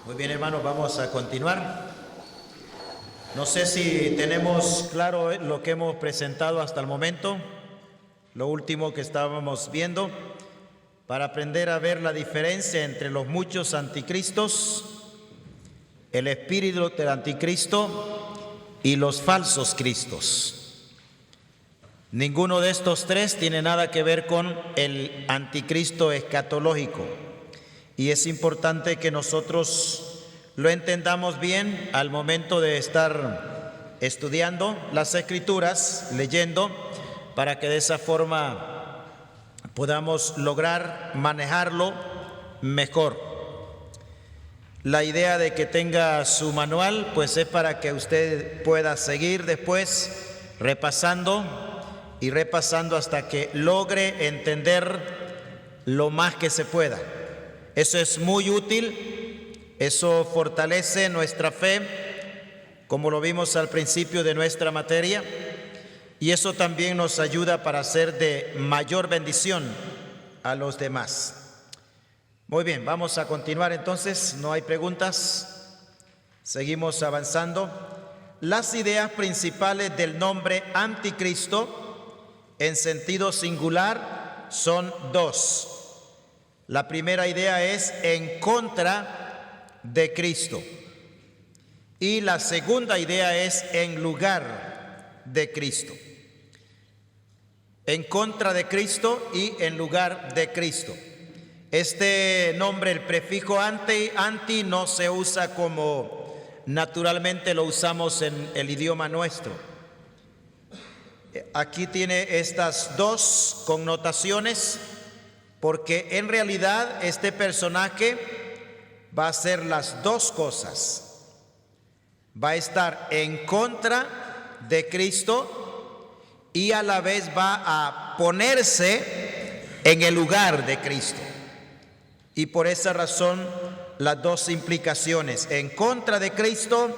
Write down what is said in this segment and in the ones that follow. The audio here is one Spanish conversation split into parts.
Muy bien, hermanos, vamos a continuar. No sé si tenemos claro lo que hemos presentado hasta el momento, lo último que estábamos viendo, para aprender a ver la diferencia entre los muchos anticristos, el espíritu del anticristo y los falsos cristos. Ninguno de estos tres tiene nada que ver con el anticristo escatológico. Y es importante que nosotros lo entendamos bien al momento de estar estudiando las Escrituras, leyendo, para que de esa forma podamos lograr manejarlo mejor. La idea de que tenga su manual, pues es para que usted pueda seguir después repasando y repasando hasta que logre entender lo más que se pueda. Eso es muy útil, eso fortalece nuestra fe, como lo vimos al principio de nuestra materia, y eso también nos ayuda para ser de mayor bendición a los demás. Muy bien, vamos a continuar entonces, no hay preguntas, seguimos avanzando. Las ideas principales del nombre anticristo en sentido singular son dos. La primera idea es en contra de Cristo y la segunda idea es en lugar de Cristo. En contra de Cristo y en lugar de Cristo. Este nombre, el prefijo anti no se usa como naturalmente lo usamos en el idioma nuestro. Aquí tiene estas dos connotaciones, porque en realidad este personaje va a hacer las dos cosas. Va a estar en contra de Cristo y a la vez va a ponerse en el lugar de Cristo. Y por esa razón las dos implicaciones. En contra de Cristo,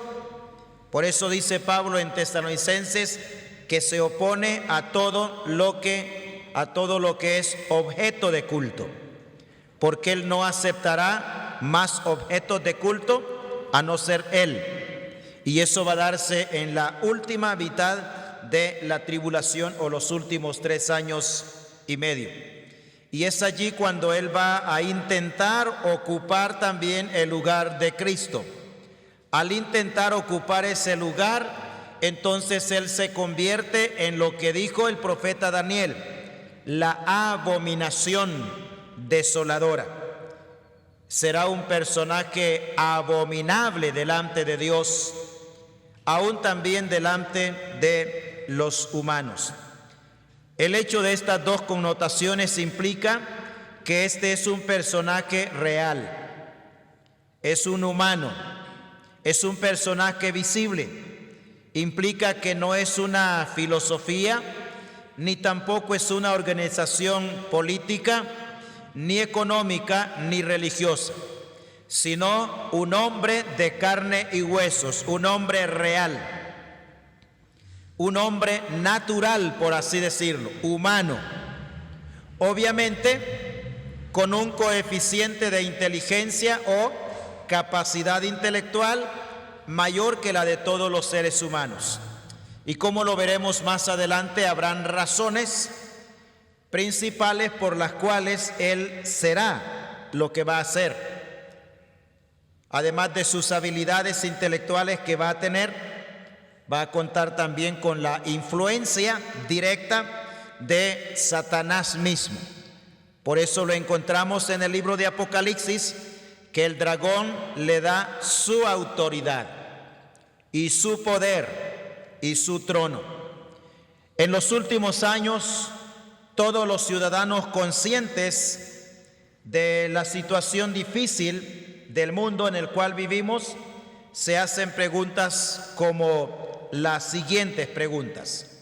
por eso dice Pablo en Tesalonicenses que se opone a todo lo que es objeto de culto, porque Él no aceptará más objetos de culto a no ser Él. Y eso va a darse en la última mitad de la tribulación o los últimos 3 años y medio. Y es allí cuando Él va a intentar ocupar también el lugar de Cristo. Al intentar ocupar ese lugar, entonces Él se convierte en lo que dijo el profeta Daniel: la abominación desoladora. Será un personaje abominable delante de Dios, aún también delante de los humanos. El hecho de estas dos connotaciones implica que este es un personaje real, es un humano, es un personaje visible. Implica que no es una filosofía, ni tampoco es una organización política, ni económica, ni religiosa, sino un hombre de carne y huesos, un hombre real, un hombre natural, por así decirlo, humano, obviamente con un coeficiente de inteligencia o capacidad intelectual mayor que la de todos los seres humanos. Y como lo veremos más adelante, habrán razones principales por las cuales Él será lo que va a ser. Además de sus habilidades intelectuales que va a tener, va a contar también con la influencia directa de Satanás mismo. Por eso lo encontramos en el libro de Apocalipsis, que el dragón le da su autoridad y su poder y su trono. En los últimos años, todos los ciudadanos conscientes de la situación difícil del mundo en el cual vivimos se hacen preguntas como las siguientes preguntas.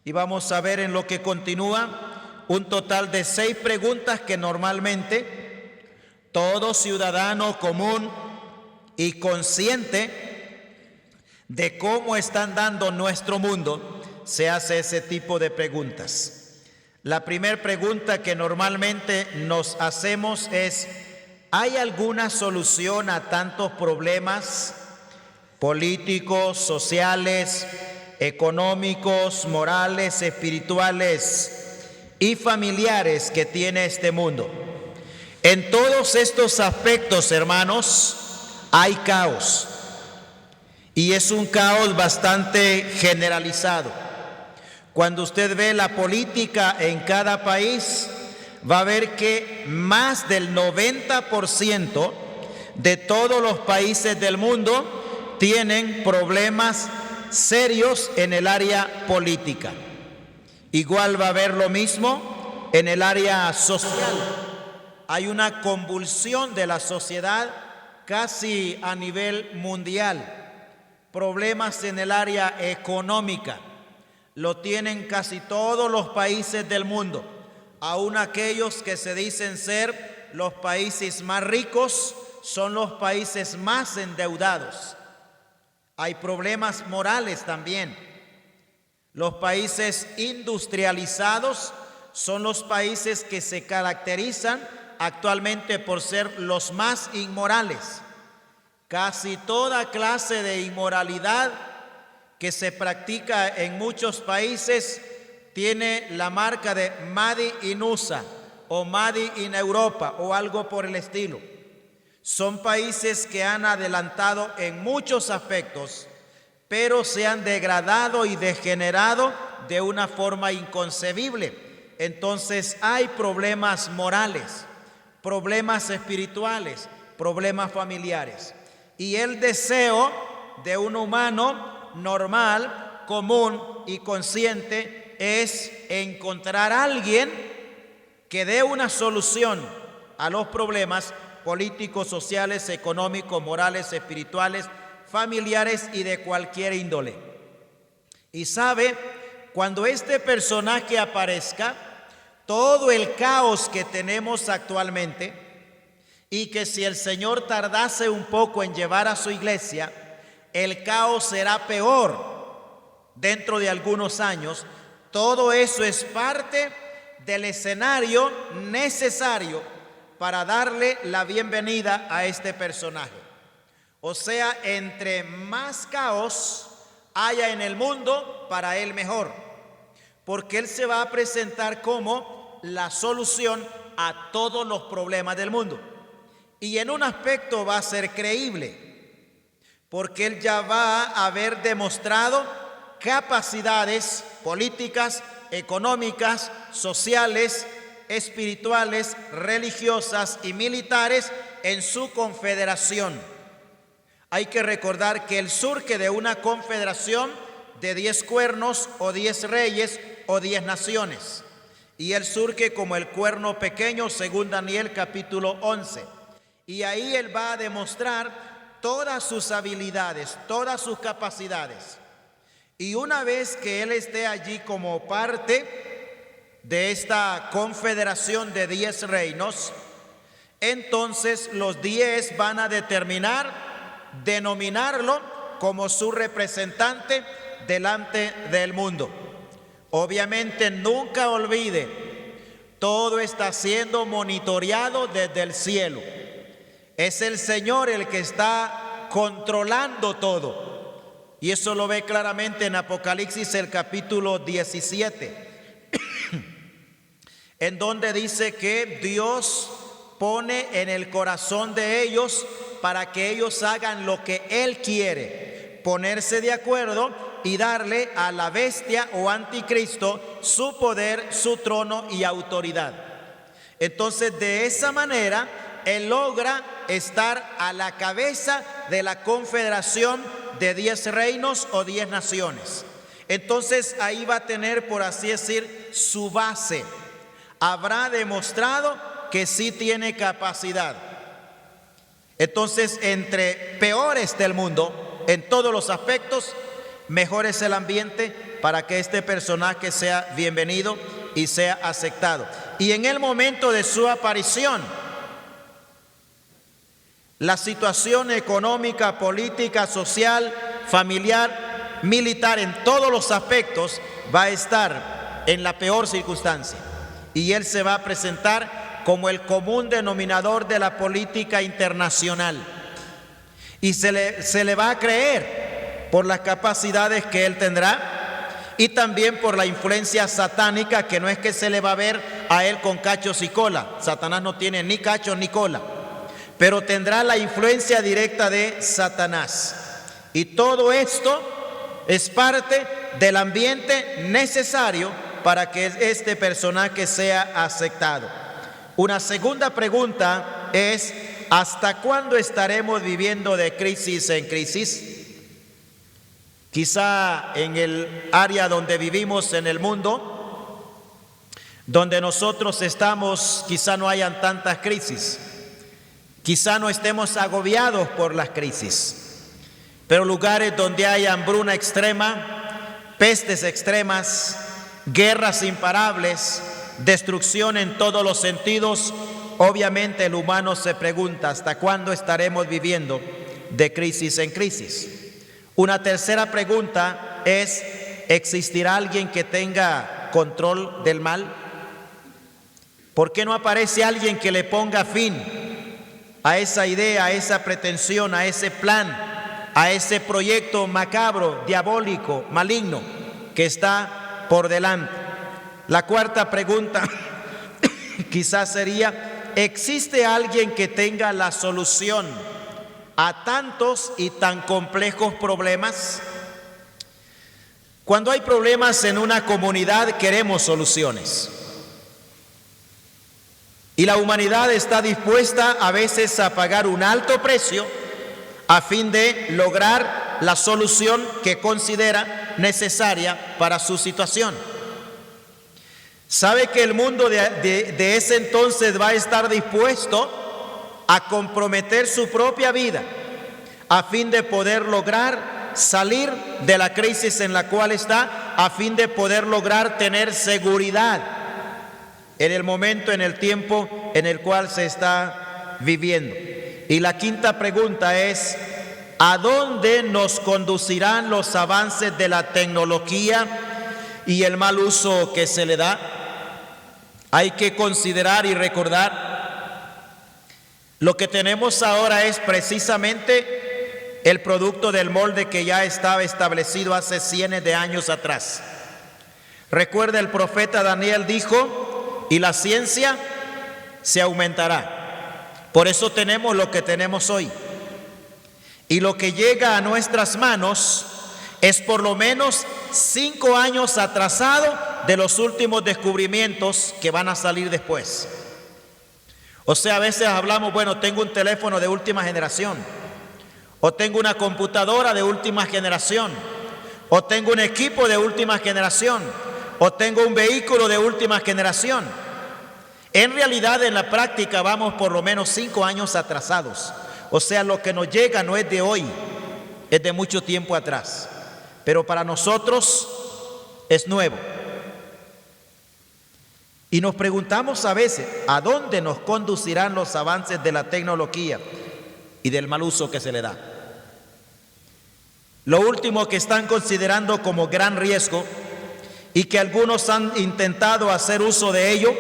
Y vamos a ver en lo que continúa un total de 6 preguntas que normalmente todo ciudadano común y consciente de cómo está andando nuestro mundo se hace ese tipo de preguntas. La primera pregunta que normalmente nos hacemos es: ¿hay alguna solución a tantos problemas políticos, sociales, económicos, morales, espirituales y familiares que tiene este mundo? En todos estos aspectos, hermanos, hay caos. Y es un caos bastante generalizado. Cuando usted ve la política en cada país, va a ver que más del 90% de todos los países del mundo tienen problemas serios en el área política. Igual va a haber lo mismo en el área social. Hay una convulsión de la sociedad casi a nivel mundial. Problemas en el área económica lo tienen casi todos los países del mundo, aun aquellos que se dicen ser los países más ricos son los países más endeudados. Hay problemas morales también. Los países industrializados son los países que se caracterizan actualmente por ser los más inmorales. Casi toda clase de inmoralidad que se practica en muchos países tiene la marca de Made in USA o Made in Europa o algo por el estilo. Son países que han adelantado en muchos aspectos, pero se han degradado y degenerado de una forma inconcebible. Entonces hay problemas morales, problemas espirituales, problemas familiares. Y el deseo de un humano normal, común y consciente es encontrar a alguien que dé una solución a los problemas políticos, sociales, económicos, morales, espirituales, familiares y de cualquier índole. Y sabe, cuando este personaje aparezca, todo el caos que tenemos actualmente, y que si el Señor tardase un poco en llevar a su iglesia, el caos será peor dentro de algunos años. Todo eso es parte del escenario necesario para darle la bienvenida a este personaje. O sea, entre más caos haya en el mundo, para él mejor, porque él se va a presentar como la solución a todos los problemas del mundo. Y en un aspecto va a ser creíble, porque él ya va a haber demostrado capacidades políticas, económicas, sociales, espirituales, religiosas y militares en su confederación. Hay que recordar que él surge de una confederación de 10 cuernos o 10 reyes o 10 naciones. Y él surge como el cuerno pequeño, según Daniel capítulo 11. Y ahí él va a demostrar todas sus habilidades, todas sus capacidades. Y una vez que él esté allí como parte de esta confederación de 10 reinos, entonces los 10 van a denominarlo como su representante delante del mundo. Obviamente nunca olvide, todo está siendo monitoreado desde el cielo. Es el Señor el que está controlando todo. Y eso lo ve claramente en Apocalipsis el capítulo 17, en donde dice que Dios pone en el corazón de ellos para que ellos hagan lo que Él quiere, ponerse de acuerdo y darle a la bestia o anticristo su poder, su trono y autoridad. Entonces, de esa manera, Él logra estar a la cabeza de la confederación de 10 reinos o 10 naciones. Entonces ahí va a tener, por así decir, su base. Habrá demostrado que sí tiene capacidad. Entonces, entre peor esté el mundo en todos los aspectos, mejor es el ambiente para que este personaje sea bienvenido y sea aceptado. Y en el momento de su aparición, la situación económica, política, social, familiar, militar, en todos los aspectos va a estar en la peor circunstancia. Y él se va a presentar como el común denominador de la política internacional. Y se le va a creer por las capacidades que él tendrá y también por la influencia satánica, que no es que se le va a ver a él con cachos y cola. Satanás no tiene ni cachos ni cola, pero tendrá la influencia directa de Satanás. Y todo esto es parte del ambiente necesario para que este personaje sea aceptado. Una segunda pregunta es: ¿hasta cuándo estaremos viviendo de crisis en crisis? Quizá en el área donde vivimos en el mundo, donde nosotros estamos, quizá no hayan tantas crisis. Quizá no estemos agobiados por las crisis. Pero lugares donde hay hambruna extrema, pestes extremas, guerras imparables, destrucción en todos los sentidos, obviamente el humano se pregunta: ¿hasta cuándo estaremos viviendo de crisis en crisis? Una tercera pregunta es: ¿existirá alguien que tenga control del mal? ¿Por qué no aparece alguien que le ponga fin a esa idea, a esa pretensión, a ese plan, a ese proyecto macabro, diabólico, maligno que está por delante? La cuarta pregunta quizás sería: ¿existe alguien que tenga la solución a tantos y tan complejos problemas? Cuando hay problemas en una comunidad, queremos soluciones. Y la humanidad está dispuesta a veces a pagar un alto precio a fin de lograr la solución que considera necesaria para su situación. ¿Sabe que el mundo de ese entonces va a estar dispuesto a comprometer su propia vida a fin de poder lograr salir de la crisis en la cual está, a fin de poder lograr tener seguridad en el momento, en el tiempo en el cual se está viviendo? Y la quinta pregunta es: ¿a dónde nos conducirán los avances de la tecnología y el mal uso que se le da? Hay que considerar y recordar: lo que tenemos ahora es precisamente el producto del molde que ya estaba establecido hace cientos de años atrás. Recuerda, el profeta Daniel dijo: y la ciencia se aumentará. Por eso tenemos lo que tenemos hoy. Y lo que llega a nuestras manos es por lo menos 5 años atrasado de los últimos descubrimientos que van a salir después. O sea, a veces hablamos: bueno, tengo un teléfono de última generación, o tengo una computadora de última generación, o tengo un equipo de última generación, o tengo un vehículo de última generación. En realidad, en la práctica vamos por lo menos 5 años atrasados. O sea, lo que nos llega no es de hoy, es de mucho tiempo atrás. Pero para nosotros es nuevo. Y nos preguntamos a veces: ¿a dónde nos conducirán los avances de la tecnología y del mal uso que se le da? Lo último que están considerando como gran riesgo, y que algunos han intentado hacer uso de ello,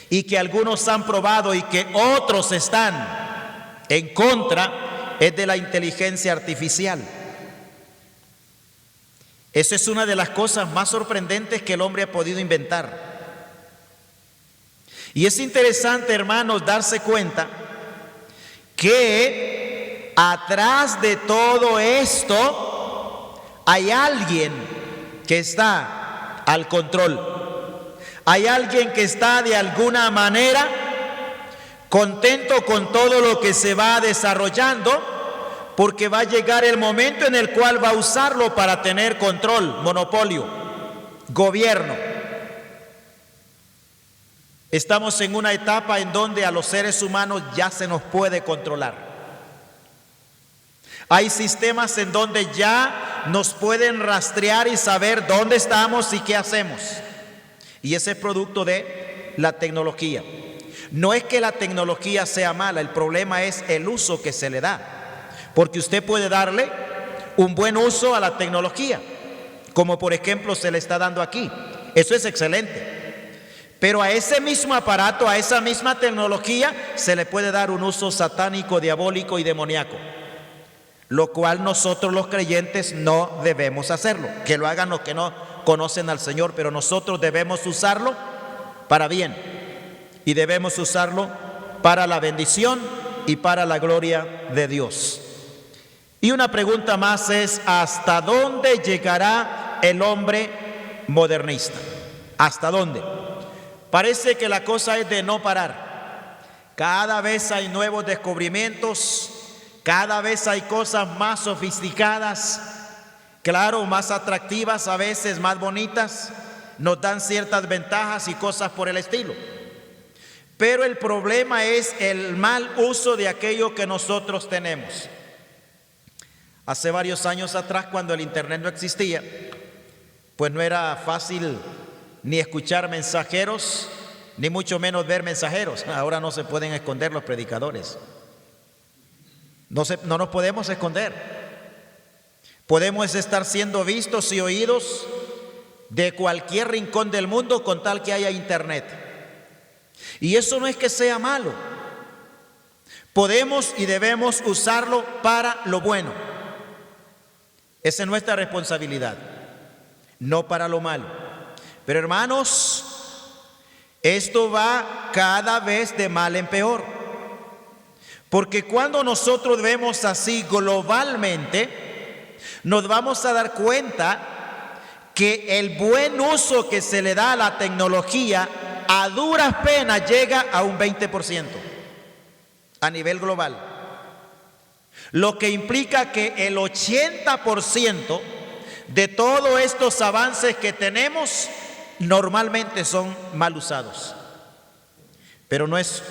y que algunos han probado y que otros están en contra, es de la inteligencia artificial. Esa es una de las cosas más sorprendentes que el hombre ha podido inventar. Y es interesante, hermanos, darse cuenta que atrás de todo esto hay alguien que está al control. Hay alguien que está de alguna manera contento con todo lo que se va desarrollando, porque va a llegar el momento en el cual va a usarlo para tener control, monopolio, gobierno. Estamos en una etapa en donde a los seres humanos ya se nos puede controlar. Hay sistemas en donde ya nos pueden rastrear y saber dónde estamos y qué hacemos. Y ese es producto de la tecnología. No es que la tecnología sea mala, el problema es el uso que se le da. Porque usted puede darle un buen uso a la tecnología, como por ejemplo se le está dando aquí. Eso es excelente. Pero a ese mismo aparato, a esa misma tecnología, se le puede dar un uso satánico, diabólico y demoníaco, lo cual nosotros los creyentes no debemos hacerlo. Que lo hagan los que no conocen al Señor, pero nosotros debemos usarlo para bien y debemos usarlo para la bendición y para la gloria de Dios. Y una pregunta más es: ¿hasta dónde llegará el hombre modernista? ¿Hasta dónde? Parece que la cosa es de no parar. Cada vez hay nuevos descubrimientos, cada vez hay cosas más sofisticadas, claro, más atractivas, a veces más bonitas, nos dan ciertas ventajas y cosas por el estilo. Pero el problema es el mal uso de aquello que nosotros tenemos. Hace varios años atrás, cuando el internet no existía, pues no era fácil ni escuchar mensajeros, ni mucho menos ver mensajeros. Ahora no se pueden esconder los predicadores. No nos podemos esconder. Podemos estar siendo vistos y oídos de cualquier rincón del mundo con tal que haya internet. Y eso no es que sea malo. Podemos y debemos usarlo para lo bueno. Esa es nuestra responsabilidad, no para lo malo. Pero hermanos, esto va cada vez de mal en peor. Porque cuando nosotros vemos así globalmente, nos vamos a dar cuenta que el buen uso que se le da a la tecnología a duras penas llega a un 20% a nivel global. Lo que implica que el 80% de todos estos avances que tenemos normalmente son mal usados. Pero no es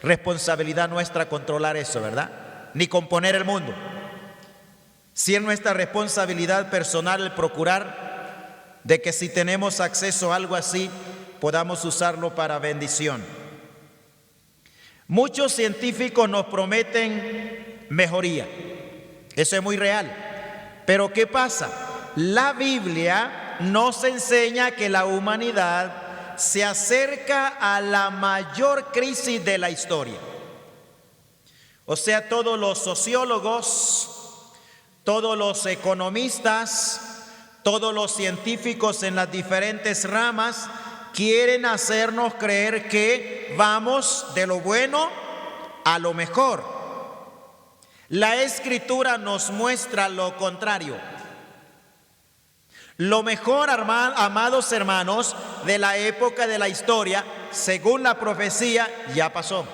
responsabilidad nuestra controlar eso, ¿verdad? Ni componer el mundo. Sí es nuestra responsabilidad personal el procurar de que si tenemos acceso a algo así, podamos usarlo para bendición. Muchos científicos nos prometen mejoría. Eso es muy real. Pero ¿qué pasa? La Biblia nos enseña que la humanidad se acerca a la mayor crisis de la historia. O sea, todos los sociólogos, todos los economistas, todos los científicos en las diferentes ramas quieren hacernos creer que vamos de lo bueno a lo mejor. La Escritura nos muestra lo contrario. Lo mejor, amados hermanos, de la época de la historia, según la profecía, ya pasó.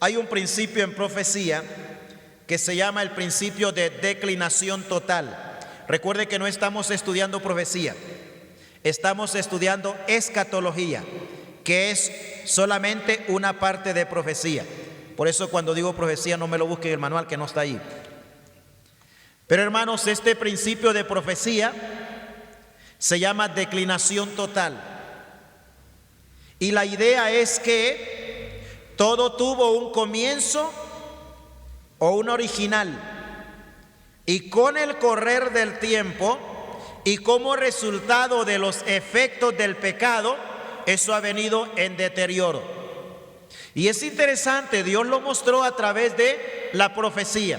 Hay un principio en profecía que se llama el principio de declinación total. Recuerde que no estamos estudiando profecía, estamos estudiando escatología, que es solamente una parte de profecía. Por eso cuando digo profecía no me lo busquen en el manual, que no está ahí. Pero hermanos, este principio de profecía se llama declinación total. Y la idea es que todo tuvo un comienzo o un original. Y con el correr del tiempo y como resultado de los efectos del pecado, eso ha venido en deterioro. Y es interesante, Dios lo mostró a través de la profecía.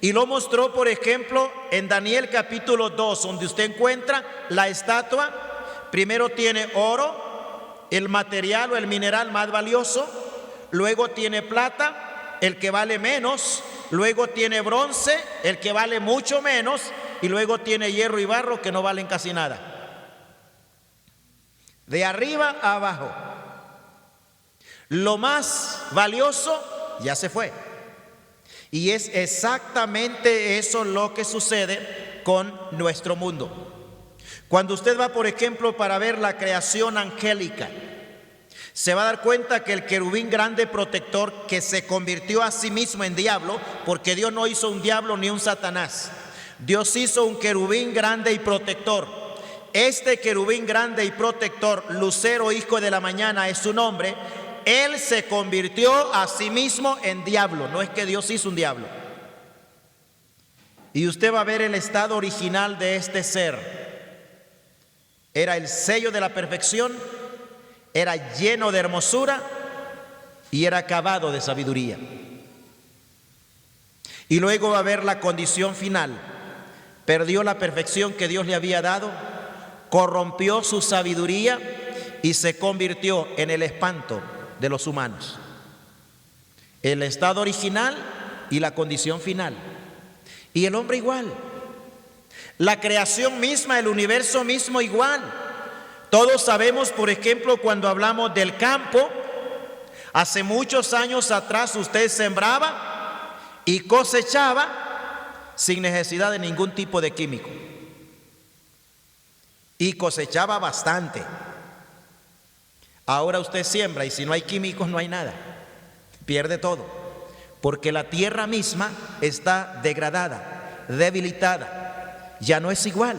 Y lo mostró, por ejemplo, en Daniel capítulo 2, donde usted encuentra la estatua. Primero tiene oro, el material o el mineral más valioso. Luego tiene plata, el que vale menos. Luego tiene bronce, el que vale mucho menos. Y luego tiene hierro y barro, que no valen casi nada. De arriba a abajo. Lo más valioso ya se fue. Y es exactamente eso lo que sucede con nuestro mundo. Cuando usted va, por ejemplo, para ver la creación angélica, se va a dar cuenta que el querubín grande protector, que se convirtió a sí mismo en diablo, porque Dios no hizo un diablo ni un Satanás, Dios hizo un querubín grande y protector. Este querubín grande y protector, Lucero, hijo de la mañana, es su nombre. Él se convirtió a sí mismo en diablo, no es que Dios hizo un diablo. Y usted va a ver el estado original de este ser. era el sello de la perfección, era lleno de hermosura y era acabado de sabiduría. Y luego va a ver la condición final. Perdió la perfección que Dios le había dado, corrompió su sabiduría y se convirtió en el espanto de los humanos. El estado original y la condición final. Y el hombre igual. La creación misma, el universo mismo igual. Todos sabemos, por ejemplo, cuando hablamos del campo, hace muchos años atrás usted sembraba y cosechaba sin necesidad de ningún tipo de químico. Y cosechaba bastante. Ahora usted siembra y si no hay químicos no hay nada. Pierde todo. Porque la tierra misma está degradada, debilitada. Ya no es igual.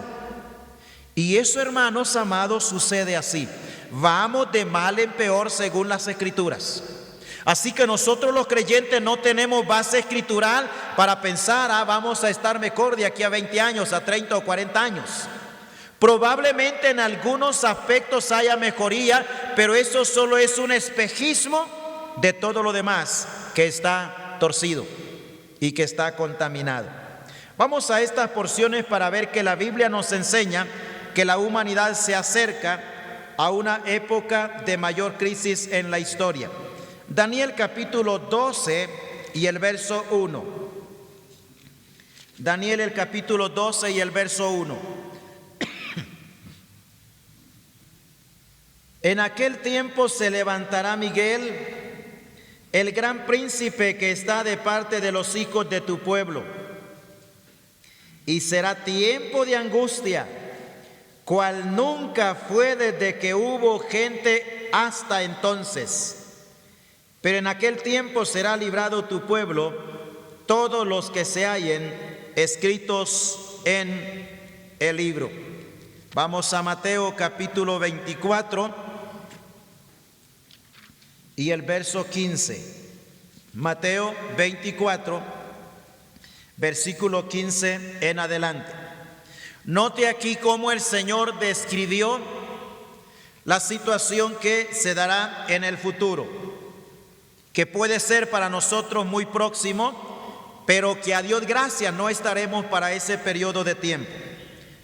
Y eso, hermanos amados, sucede así. Vamos de mal en peor según las Escrituras. Así que nosotros los creyentes no tenemos base escritural para pensar, vamos a estar mejor de aquí a 20 años, a 30 o 40 años. Probablemente en algunos aspectos haya mejoría, pero eso solo es un espejismo de todo lo demás que está torcido y que está contaminado. Vamos a estas porciones para ver que la Biblia nos enseña que la humanidad se acerca a una época de mayor crisis en la historia. Daniel capítulo 12 y el verso 1. Daniel el capítulo 12 y el verso 1. En aquel tiempo se levantará Miguel, el gran príncipe que está de parte de los hijos de tu pueblo, y será tiempo de angustia, cual nunca fue desde que hubo gente hasta entonces. Pero en aquel tiempo será librado tu pueblo, todos los que se hallen escritos en el libro. Vamos a Mateo capítulo 24 y el verso 15. Mateo 24, versículo 15 en adelante. Note aquí cómo el Señor describió la situación que se dará en el futuro, que puede ser para nosotros muy próximo, pero que a Dios gracias no estaremos para ese periodo de tiempo.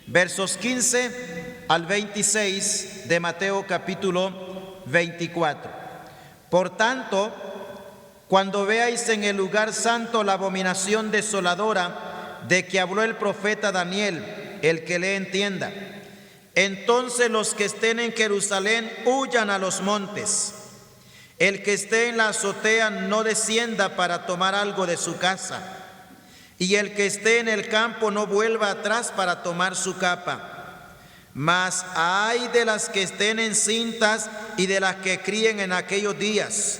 Versos 15 al 26 de Mateo capítulo 24. Por tanto, cuando veáis en el lugar santo la abominación desoladora de que habló el profeta Daniel, el que le entienda, entonces los que estén en Jerusalén huyan a los montes. El que esté en la azotea no descienda para tomar algo de su casa, y el que esté en el campo no vuelva atrás para tomar su capa. Mas ay de las que estén encintas y de las que críen en aquellos días.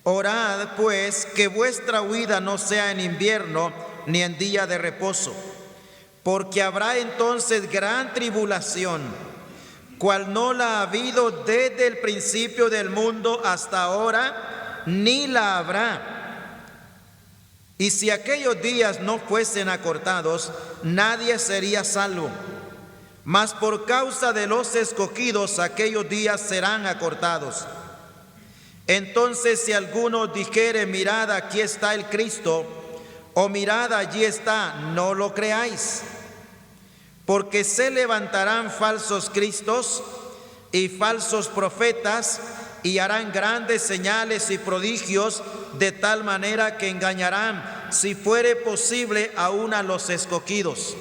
Orad pues que vuestra huida no sea en invierno ni en día de reposo, porque habrá entonces gran tribulación, cual no la ha habido desde el principio del mundo hasta ahora, ni la habrá. Y si aquellos días no fuesen acortados, nadie sería salvo. Mas por causa de los escogidos, aquellos días serán acortados. Entonces, si alguno dijere, mirad, aquí está el Cristo, o mirad, allí está, no lo creáis. Porque se levantarán falsos cristos y falsos profetas, y harán grandes señales y prodigios, de tal manera que engañarán, si fuere posible, aún a los escogidos.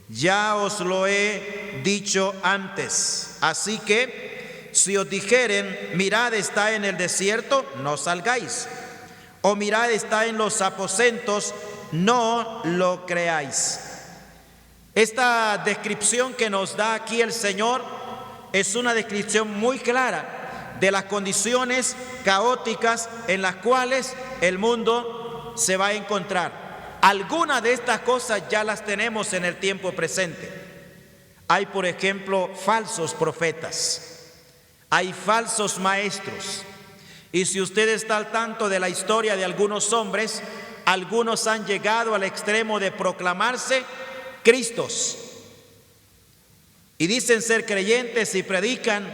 Ya os lo he dicho antes. Así que, si os dijeren, mirad, está en el desierto, no salgáis. O mirad, está en los aposentos, no lo creáis. Esta descripción que nos da aquí el Señor es una descripción muy clara de las condiciones caóticas en las cuales el mundo se va a encontrar. Algunas de estas cosas ya las tenemos en el tiempo presente. Hay, por ejemplo, falsos profetas, hay falsos maestros. Y si usted está al tanto de la historia de algunos hombres, algunos han llegado al extremo de proclamarse Cristos. y dicen ser creyentes y predican,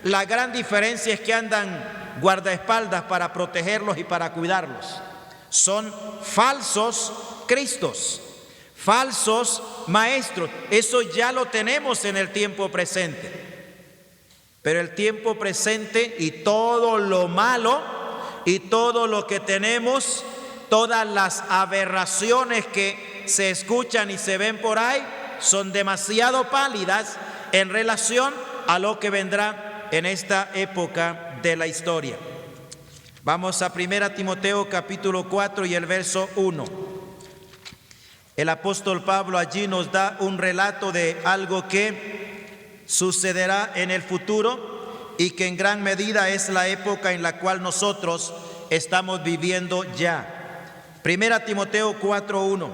la gran diferencia es que andan guardaespaldas para protegerlos y para cuidarlos. Son falsos cristos, falsos maestros. Eso ya lo tenemos en el tiempo presente. Pero el tiempo presente y todo lo malo y todo lo que tenemos, todas las aberraciones que se escuchan y se ven por ahí, son demasiado pálidas en relación a lo que vendrá en esta época de la historia. Vamos a 1 Timoteo capítulo 4 y el verso 1. El apóstol Pablo allí nos da un relato de algo que sucederá en el futuro y que en gran medida es la época en la cual nosotros estamos viviendo ya. 1 Timoteo 4:1.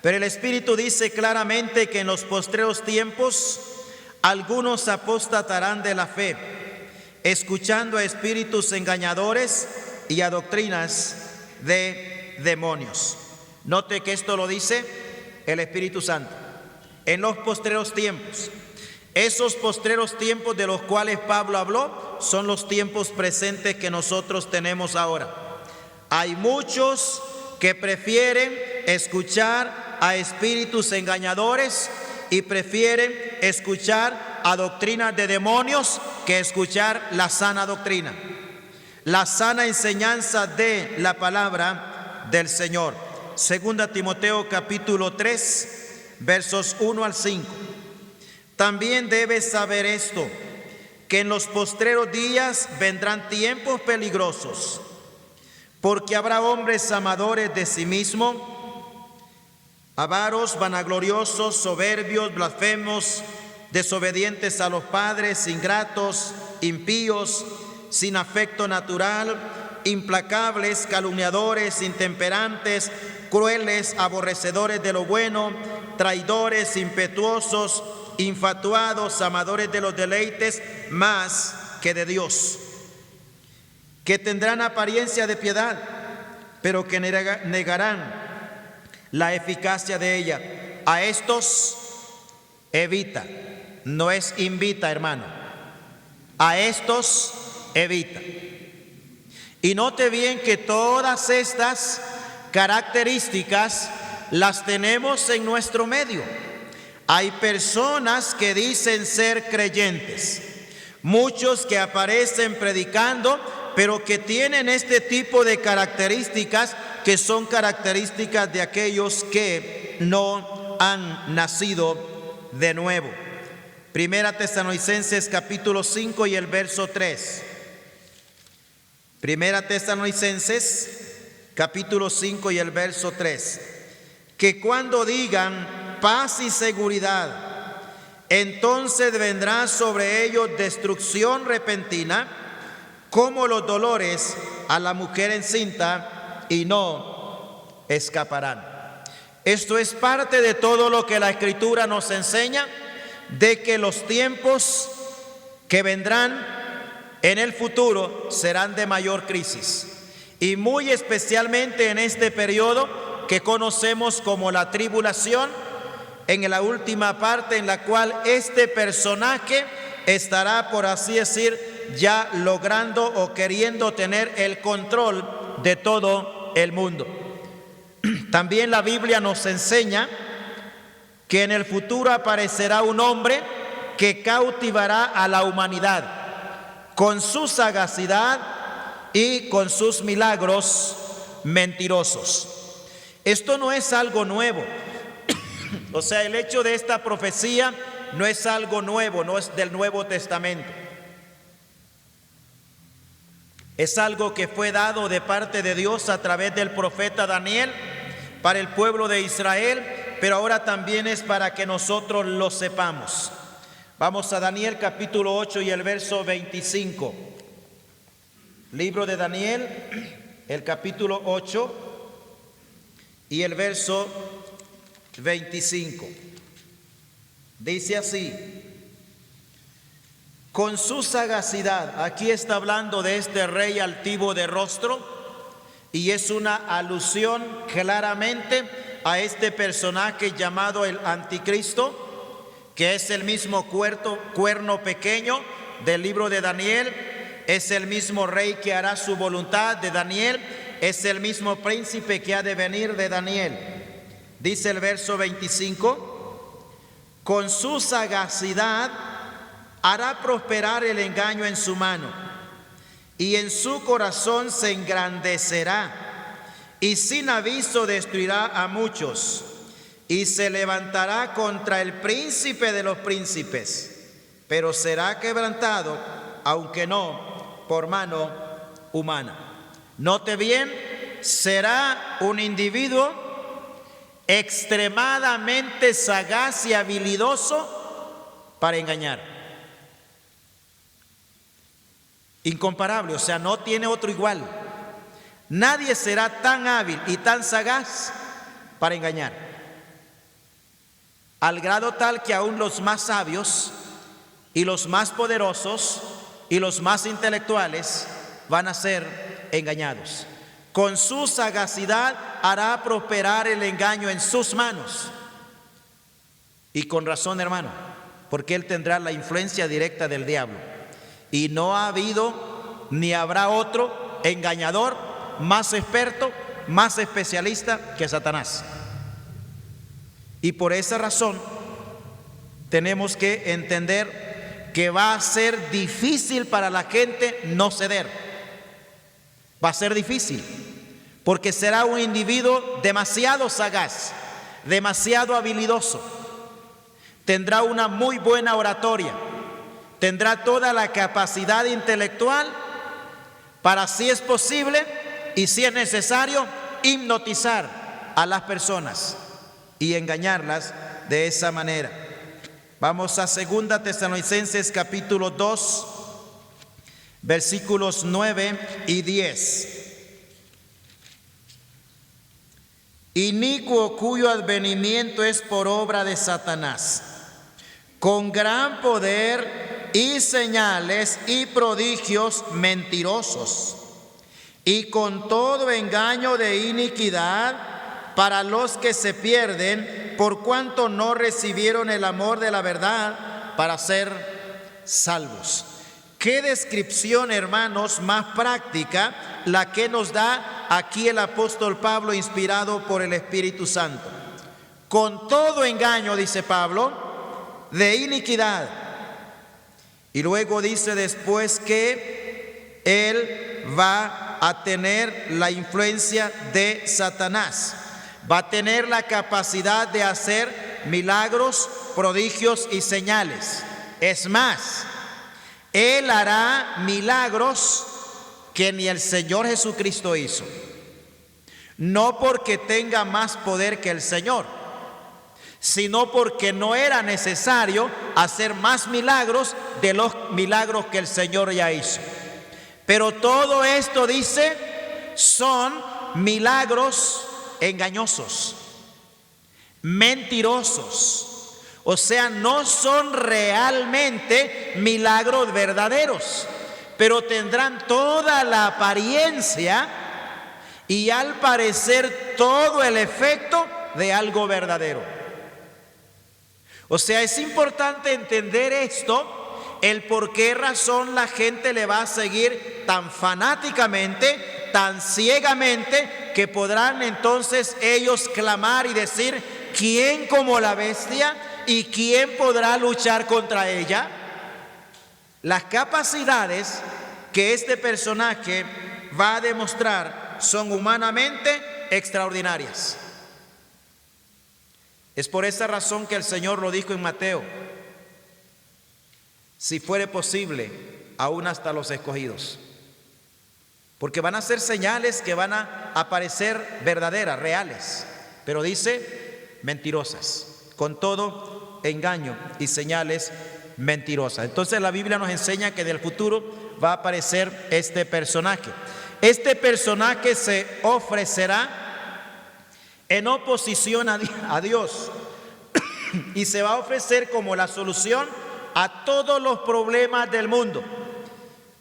Pero el Espíritu dice claramente que en los postreros tiempos algunos apostatarán de la fe, escuchando a espíritus engañadores y a doctrinas de demonios. Note que esto lo dice el Espíritu Santo. En los postreros tiempos. Esos postreros tiempos de los cuales Pablo habló son los tiempos presentes que nosotros tenemos ahora. Hay muchos que prefieren escuchar a espíritus engañadores y prefieren escuchar a doctrinas de demonios que escuchar la sana doctrina, la sana enseñanza de la palabra del Señor. 2 Timoteo capítulo 3, versos 1 al 5. También debes saber esto, que en los postreros días vendrán tiempos peligrosos, porque habrá hombres amadores de sí mismos, avaros, vanagloriosos, soberbios, blasfemos, desobedientes a los padres, ingratos, impíos, sin afecto natural, implacables, calumniadores, intemperantes, crueles, aborrecedores de lo bueno, traidores, impetuosos, infatuados, amadores de los deleites más que de Dios, que tendrán apariencia de piedad, pero que negarán la eficacia de ella. A estos evita, no es invita, hermano. A estos evita. Y note bien que todas estas características las tenemos en nuestro medio. Hay personas que dicen ser creyentes, muchos que aparecen predicando, pero que tienen este tipo de características que son características de aquellos que no han nacido de nuevo. 1 Tesalonicenses capítulo 5 y el verso 3. 1 Tesalonicenses capítulo 5 y el verso 3. Que cuando digan paz y seguridad, entonces vendrá sobre ellos destrucción repentina, como los dolores a la mujer encinta, y no escaparán. Esto es parte de todo lo que la Escritura nos enseña, de que los tiempos que vendrán en el futuro serán de mayor crisis, y muy especialmente en este periodo que conocemos como la tribulación, en la última parte en la cual este personaje estará, por así decir, ya logrando o queriendo tener el control de todo el mundo. También la Biblia nos enseña que en el futuro aparecerá un hombre que cautivará a la humanidad con su sagacidad y con sus milagros mentirosos. Esto no es algo nuevo. O sea, el hecho de esta profecía no es algo nuevo, no es del Nuevo Testamento. Es algo que fue dado de parte de Dios a través del profeta Daniel para el pueblo de Israel, pero ahora también es para que nosotros lo sepamos. Vamos a Daniel capítulo 8 y el verso 25. Libro de Daniel, el capítulo 8 y el verso 25. Dice así: con su sagacidad, aquí está hablando de este rey altivo de rostro, y es una alusión claramente a este personaje llamado el Anticristo, que es el mismo cuerno pequeño del libro de Daniel, es el mismo rey que hará su voluntad de Daniel, es el mismo príncipe que ha de venir de Daniel. Dice el verso 25: con su sagacidad hará prosperar el engaño en su mano, y en su corazón se engrandecerá, y sin aviso destruirá a muchos, y se levantará contra el príncipe de los príncipes, pero será quebrantado, aunque no por mano humana. Note bien, será un individuo extremadamente sagaz y habilidoso para engañar. Incomparable, o sea, no tiene otro igual. Nadie será tan hábil y tan sagaz para engañar, al grado tal que aún los más sabios y los más poderosos y los más intelectuales van a ser engañados. Con su sagacidad hará prosperar el engaño en sus manos. Y con razón, hermano, porque él tendrá la influencia directa del diablo. Y no ha habido ni habrá otro engañador más experto, más especialista que Satanás. Y por esa razón tenemos que entender que va a ser difícil para la gente no ceder. Va a ser difícil, porque será un individuo demasiado sagaz, demasiado habilidoso. Tendrá una muy buena oratoria, tendrá toda la capacidad intelectual para, si es posible y si es necesario, hipnotizar a las personas y engañarlas de esa manera. Vamos a 2 Tesalonicenses capítulo 2, versículos 9 y 10. Inicuo cuyo advenimiento es por obra de Satanás, con gran poder y señales y prodigios mentirosos, y con todo engaño de iniquidad para los que se pierden, por cuanto no recibieron el amor de la verdad para ser salvos. Qué descripción, hermanos, más práctica la que nos da aquí el apóstol Pablo, inspirado por el Espíritu Santo. Con todo engaño, dice Pablo, de iniquidad. Y luego dice después que él va a tener la influencia de Satanás, va a tener la capacidad de hacer milagros, prodigios y señales. Es más, él hará milagros que ni el Señor Jesucristo hizo. No porque tenga más poder que el Señor, sino porque no era necesario hacer más milagros de los milagros que el Señor ya hizo. Pero todo esto, dice, son milagros engañosos, mentirosos. O sea, no son realmente milagros verdaderos, pero tendrán toda la apariencia y al parecer todo el efecto de algo verdadero. O sea, es importante entender esto, el por qué razón la gente le va a seguir tan fanáticamente, tan ciegamente, que podrán entonces ellos clamar y decir: ¿quién como la bestia? ¿Y quién podrá luchar contra ella? Las capacidades que este personaje va a demostrar son humanamente extraordinarias. Es por esa razón que el Señor lo dijo en Mateo: si fuere posible, aún hasta los escogidos. Porque van a ser señales que van a aparecer verdaderas, reales, pero dice mentirosas, con todo engaño y señales mentirosas. Entonces la Biblia nos enseña que del futuro va a aparecer este personaje. Este personaje se ofrecerá en oposición a Dios y se va a ofrecer como la solución a todos los problemas del mundo,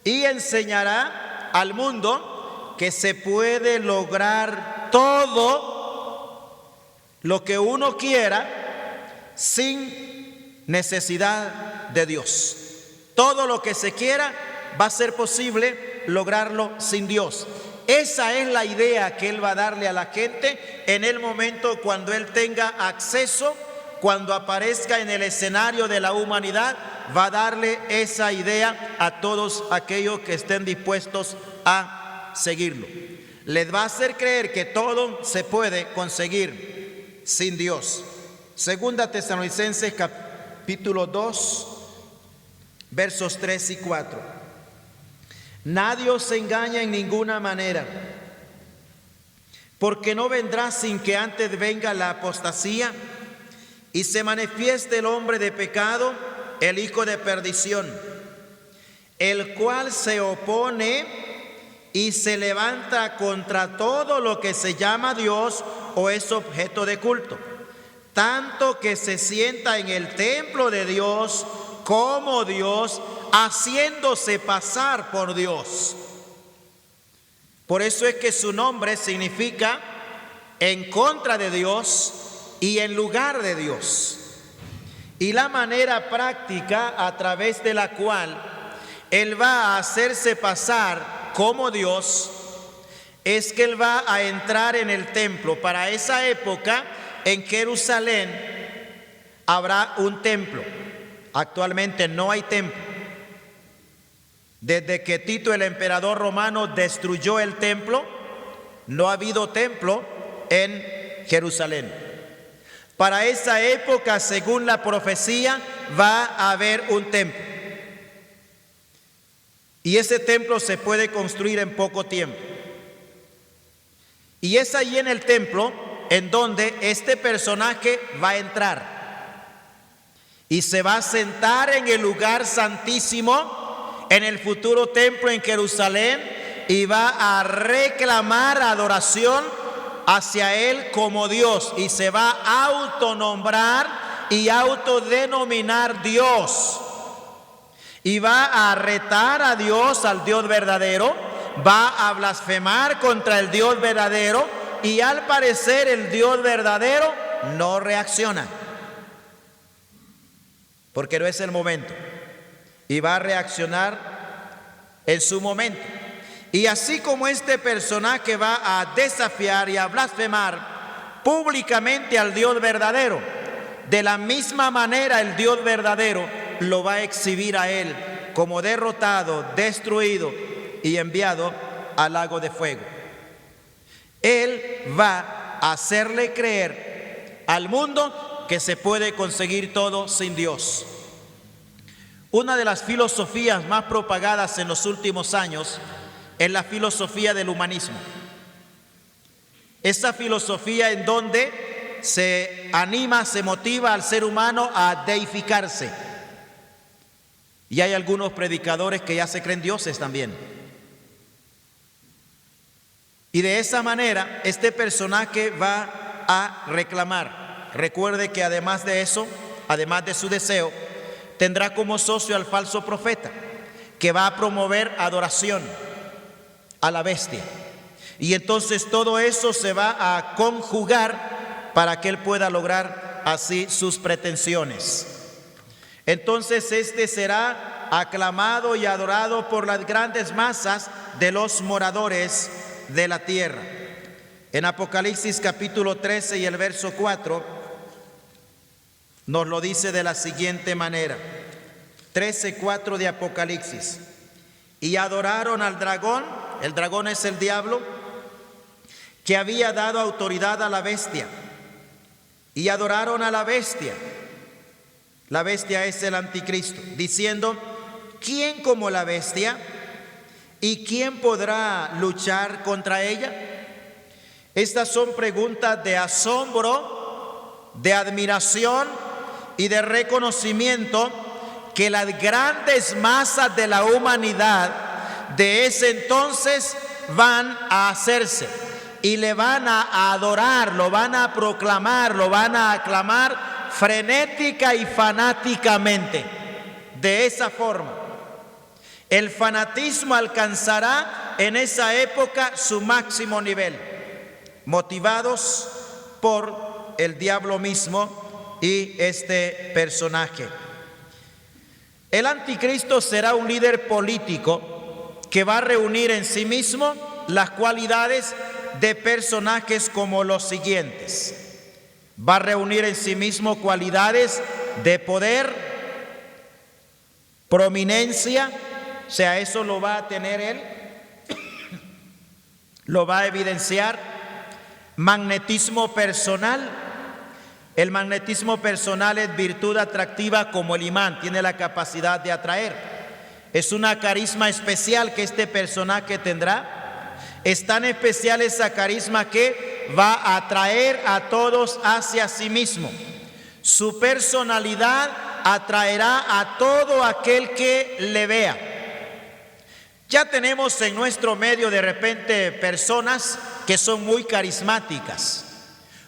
y enseñará al mundo que se puede lograr todo lo que uno quiera sin necesidad de Dios. Todo lo que se quiera va a ser posible lograrlo sin Dios. Esa es la idea que Él va a darle a la gente en el momento cuando Él tenga acceso, cuando aparezca en el escenario de la humanidad. Va a darle esa idea a todos aquellos que estén dispuestos a seguirlo. Les va a hacer creer que todo se puede conseguir sin Dios. Segunda Tesalonicenses capítulo 2, versos 3 y 4. Nadie os engaña en ninguna manera, porque no vendrá sin que antes venga la apostasía y se manifieste el hombre de pecado, el hijo de perdición, el cual se opone y se levanta contra todo lo que se llama Dios o es objeto de culto, tanto que se sienta en el templo de Dios como Dios, haciéndose pasar por Dios. Por eso es que su nombre significa en contra de Dios y en lugar de Dios. Y la manera práctica a través de la cual Él va a hacerse pasar como Dios es que Él va a entrar en el templo. Para esa época en Jerusalén habrá un templo. Actualmente no hay templo. Desde que Tito, el emperador romano, destruyó el templo, no ha habido templo en Jerusalén. Para esa época, según la profecía, va a haber un templo. Y ese templo se puede construir en poco tiempo. Y es allí en el templo en donde este personaje va a entrar. Y se va a sentar en el lugar santísimo, en el futuro templo en Jerusalén, y va a reclamar adoración hacia Él como Dios. Y se va a autonombrar y autodenominar Dios. Y va a retar a Dios, al Dios verdadero. Va a blasfemar contra el Dios verdadero. Y al parecer el Dios verdadero no reacciona, porque no es el momento, y va a reaccionar en su momento. Y así como este personaje va a desafiar y a blasfemar públicamente al Dios verdadero, de la misma manera el Dios verdadero lo va a exhibir a él como derrotado, destruido y enviado al lago de fuego. Él va a hacerle creer al mundo que se puede conseguir todo sin Dios. Una de las filosofías más propagadas en los últimos años es la filosofía del humanismo. Esa filosofía en donde se anima, se motiva al ser humano a deificarse. Y hay algunos predicadores que ya se creen dioses también. Y de esa manera este personaje va a reclamar. Recuerde que además de eso, además de su deseo, tendrá como socio al falso profeta, que va a promover adoración a la bestia. Y entonces todo eso se va a conjugar para que él pueda lograr así sus pretensiones. Entonces este será aclamado y adorado por las grandes masas de los moradores de la tierra. En Apocalipsis capítulo 13 y el verso 4 nos lo dice de la siguiente manera. 13:4 de Apocalipsis. Y adoraron al dragón, el dragón es el diablo, que había dado autoridad a la bestia. Y adoraron a la bestia. La bestia es el anticristo, diciendo: ¿quién como la bestia? ¿Y quién podrá luchar contra ella? Estas son preguntas de asombro, de admiración y de reconocimiento que las grandes masas de la humanidad de ese entonces van a hacerse y le van a adorar, lo van a proclamar, lo van a aclamar frenética y fanáticamente. De esa forma, el fanatismo alcanzará en esa época su máximo nivel, motivados por el diablo mismo y este personaje. El anticristo será un líder político que va a reunir en sí mismo las cualidades de personajes como los siguientes. Va a reunir en sí mismo cualidades de poder, prominencia, o sea, eso lo va a tener él, lo va a evidenciar, magnetismo personal. El magnetismo personal es virtud atractiva como el imán, tiene la capacidad de atraer. Es una carisma especial que este personaje tendrá. Es tan especial esa carisma que va a atraer a todos hacia sí mismo. Su personalidad atraerá a todo aquel que le vea. Ya tenemos en nuestro medio de repente personas que son muy carismáticas.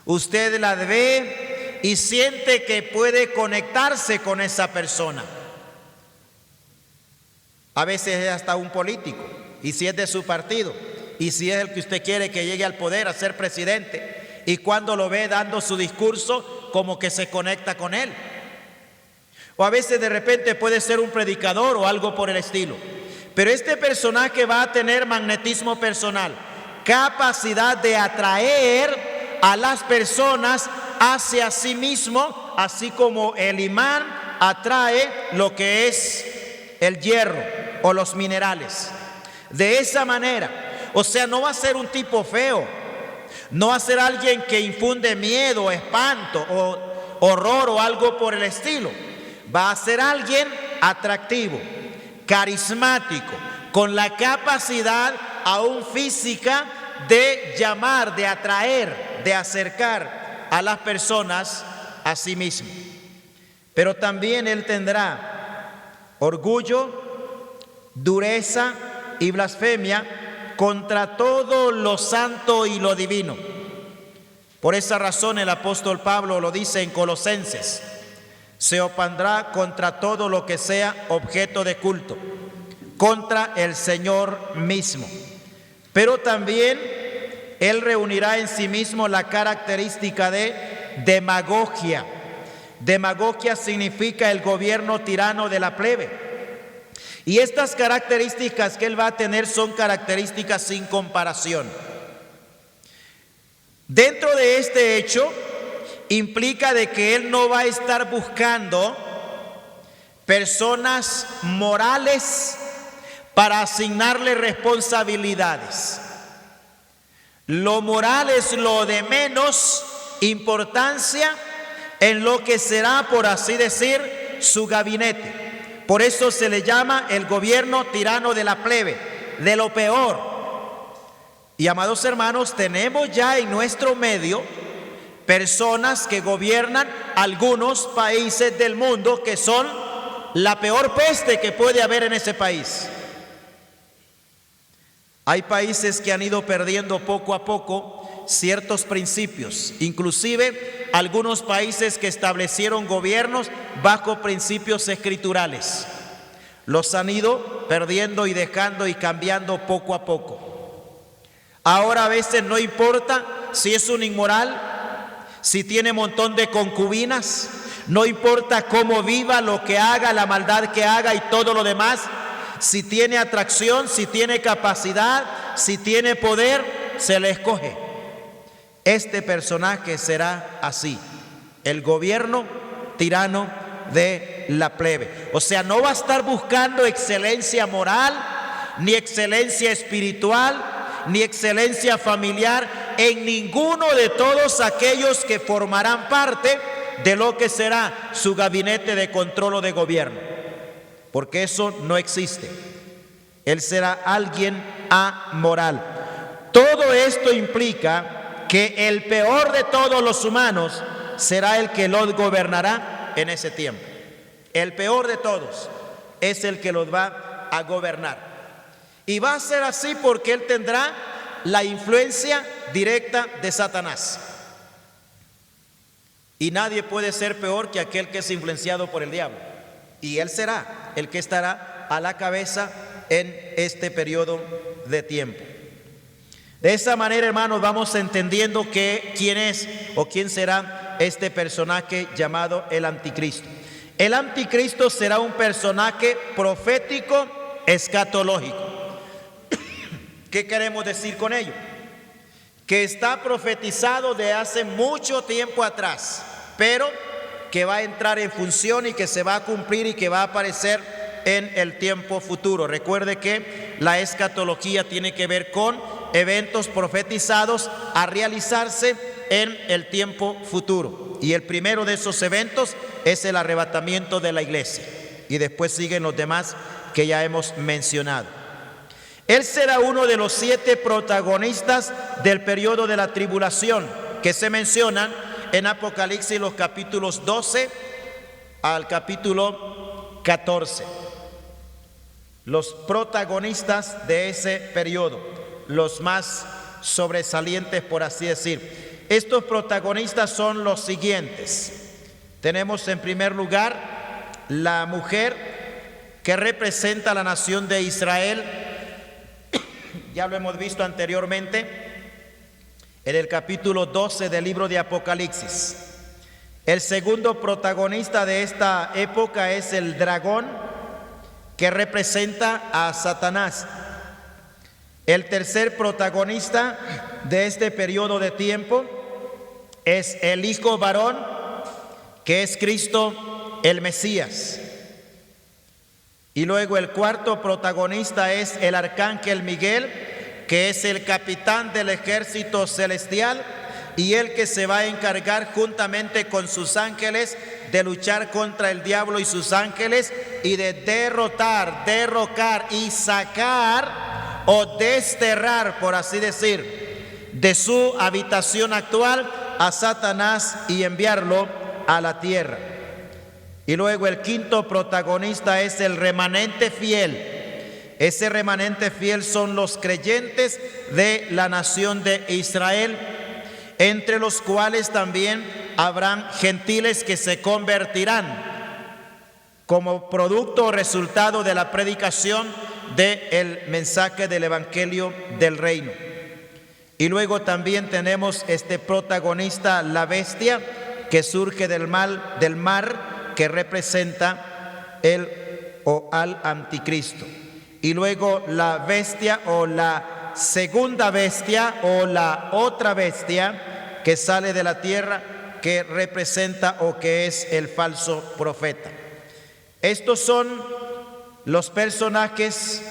Usted la ve y siente que puede conectarse con esa persona. A veces es hasta un político, y si es de su partido, y si es el que usted quiere que llegue al poder a ser presidente, y cuando lo ve dando su discurso, como que se conecta con él. O a veces de repente puede ser un predicador o algo por el estilo. Pero este personaje va a tener magnetismo personal, capacidad de atraer a las personas hacia sí mismo, así como el imán atrae lo que es el hierro o los minerales. De esa manera, o sea, no va a ser un tipo feo, no va a ser alguien que infunde miedo, espanto o horror o algo por el estilo. Va a ser alguien atractivo, carismático, con la capacidad aún física de llamar, de atraer, de acercar a las personas a sí mismo. Pero también él tendrá orgullo, dureza y blasfemia contra todo lo santo y lo divino. Por esa razón el apóstol Pablo lo dice en Colosenses: se opondrá contra todo lo que sea objeto de culto, contra el Señor mismo. Pero también él reunirá en sí mismo la característica de demagogia. Demagogia significa el gobierno tirano de la plebe. Y estas características que él va a tener son características sin comparación. Dentro de este hecho implica de que él no va a estar buscando personas morales para asignarle responsabilidades. Lo moral es lo de menos importancia en lo que será, por así decir, su gabinete. Por eso se le llama el gobierno tirano de la plebe, de lo peor. Y amados hermanos, tenemos ya en nuestro medio personas que gobiernan algunos países del mundo que son la peor peste que puede haber en ese país. Hay países que han ido perdiendo poco a poco ciertos principios, inclusive algunos países que establecieron gobiernos bajo principios escriturales. Los han ido perdiendo y dejando y cambiando poco a poco. Ahora a veces no importa si es un inmoral, si tiene un montón de concubinas, no importa cómo viva, lo que haga, la maldad que haga y todo lo demás, si tiene atracción, si tiene capacidad, si tiene poder, se le escoge. Este personaje será así, el gobierno tirano de la plebe. O sea, no va a estar buscando excelencia moral, ni excelencia espiritual, ni excelencia familiar en ninguno de todos aquellos que formarán parte de lo que será su gabinete de control o de gobierno, porque eso no existe. Él será alguien amoral. Todo esto implica que el peor de todos los humanos será el que los gobernará en ese tiempo. El peor de todos es el que los va a gobernar. Y va a ser así porque él tendrá la influencia directa de Satanás. Y nadie puede ser peor que aquel que es influenciado por el diablo. Y él será el que estará a la cabeza en este periodo de tiempo. De esa manera, hermanos, vamos entendiendo que quién es o quién será este personaje llamado el anticristo. El anticristo será un personaje profético escatológico. ¿Qué queremos decir con ello? Que está profetizado de hace mucho tiempo atrás, pero que va a entrar en función y que se va a cumplir y que va a aparecer en el tiempo futuro. Recuerde que la escatología tiene que ver con eventos profetizados a realizarse en el tiempo futuro. Y el primero de esos eventos es el arrebatamiento de la iglesia. Y después siguen los demás que ya hemos mencionado. Él será uno de los 7 protagonistas del periodo de la tribulación que se mencionan en Apocalipsis, los capítulos 12 al capítulo 14. Los protagonistas de ese periodo, los más sobresalientes, por así decir. Estos protagonistas son los siguientes. Tenemos en primer lugar la mujer que representa a la nación de Israel. Ya lo hemos visto anteriormente en el capítulo 12 del libro de Apocalipsis. El segundo protagonista de esta época es el dragón, que representa a Satanás. El tercer protagonista de este periodo de tiempo es el hijo varón, que es Cristo el Mesías. Y luego el cuarto protagonista es el arcángel Miguel, que es el capitán del ejército celestial y el que se va a encargar juntamente con sus ángeles de luchar contra el diablo y sus ángeles y de derrotar, derrocar y sacar o desterrar, por así decir, de su habitación actual a Satanás y enviarlo a la tierra. Y luego el quinto protagonista es el remanente fiel. Ese remanente fiel son los creyentes de la nación de Israel, entre los cuales también habrán gentiles que se convertirán como producto o resultado de la predicación del mensaje del evangelio del reino. Y luego también tenemos este protagonista, la bestia, que surge del mar, que representa al anticristo. Y luego la bestia o la segunda bestia o la otra bestia que sale de la tierra, que representa o que es el falso profeta. Estos son los personajes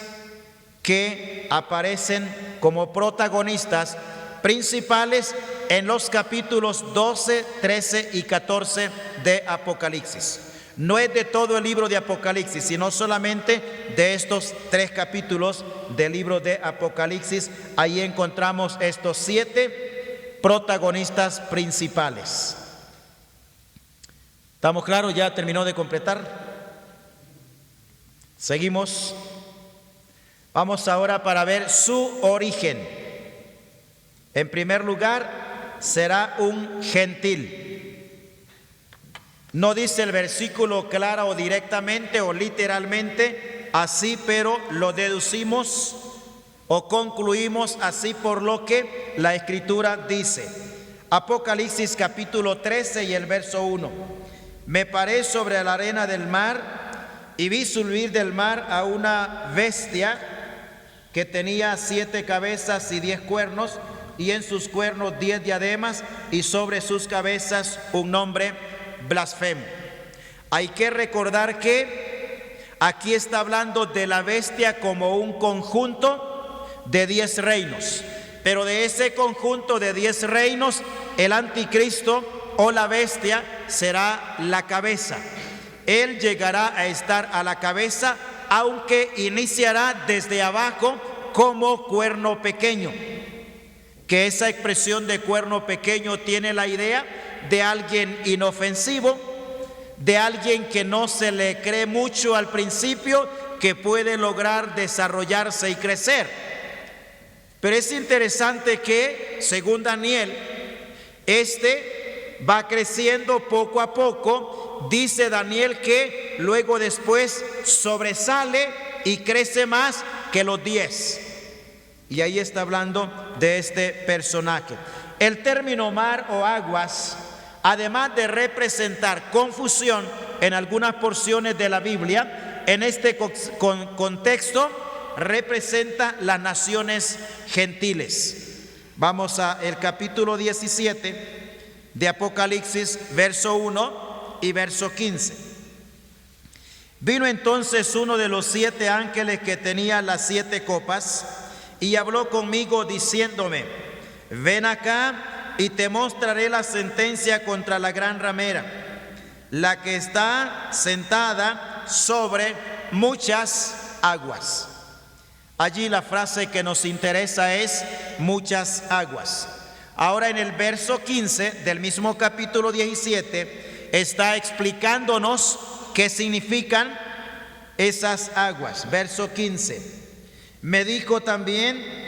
que aparecen como protagonistas principales en los capítulos 12, 13 y 14 de Apocalipsis. No es de todo el libro de Apocalipsis, sino solamente de estos 3 capítulos del libro de Apocalipsis. Ahí encontramos estos 7 protagonistas principales. ¿Estamos claros? ¿Ya terminó de completar? Seguimos. Vamos ahora para ver su origen. En primer lugar, será un gentil. No dice el versículo clara o directamente o literalmente así, pero lo deducimos o concluimos así por lo que la Escritura dice. Apocalipsis capítulo 13 y el verso 1. Me paré sobre la arena del mar y vi subir del mar a una bestia que tenía 7 cabezas y 10 cuernos, y en sus cuernos 10 diademas, y sobre sus cabezas un nombre blasfemo. Hay que recordar que aquí está hablando de la bestia como un conjunto de 10 reinos, pero de ese conjunto de 10 reinos, el anticristo o la bestia será la cabeza. Él llegará a estar a la cabeza, aunque iniciará desde abajo como cuerno pequeño, que esa expresión de cuerno pequeño tiene la idea de alguien inofensivo, de alguien que no se le cree mucho al principio, que puede lograr desarrollarse y crecer. Pero es interesante que, según Daniel, este va creciendo poco a poco. Dice Daniel que luego después sobresale y crece más que los 10. Y ahí está hablando de este personaje. El término mar o aguas además de representar confusión en algunas porciones de la Biblia, en este contexto representa las naciones gentiles. Vamos a el capítulo 17 de Apocalipsis, verso 1 y verso 15. Vino entonces uno de los 7 ángeles que tenía las 7 copas y habló conmigo diciéndome: ven acá y te mostraré la sentencia contra la gran ramera, la que está sentada sobre muchas aguas. Allí la frase que nos interesa es muchas aguas. Ahora en el verso 15 del mismo capítulo 17 está explicándonos qué significan esas aguas. Verso 15. Me dijo también: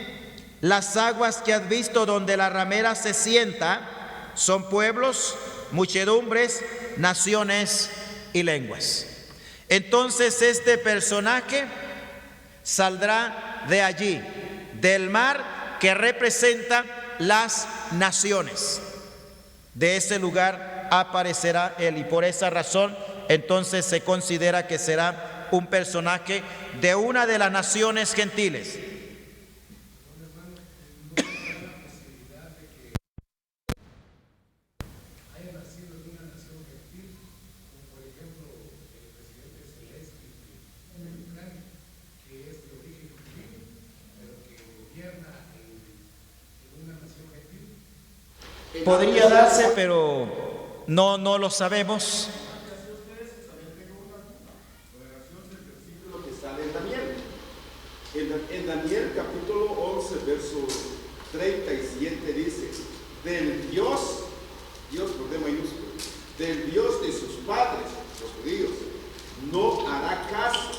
las aguas que has visto donde la ramera se sienta son pueblos, muchedumbres, naciones y lenguas. Entonces este personaje saldrá de allí, del mar que representa las naciones. De ese lugar aparecerá él, y por esa razón entonces se considera que será un personaje de una de las naciones gentiles. Podría darse, pero no lo sabemos. En Daniel capítulo 11, verso 37 dice: del Dios por D mayúsculo, del Dios de sus padres, los judíos, no hará caso,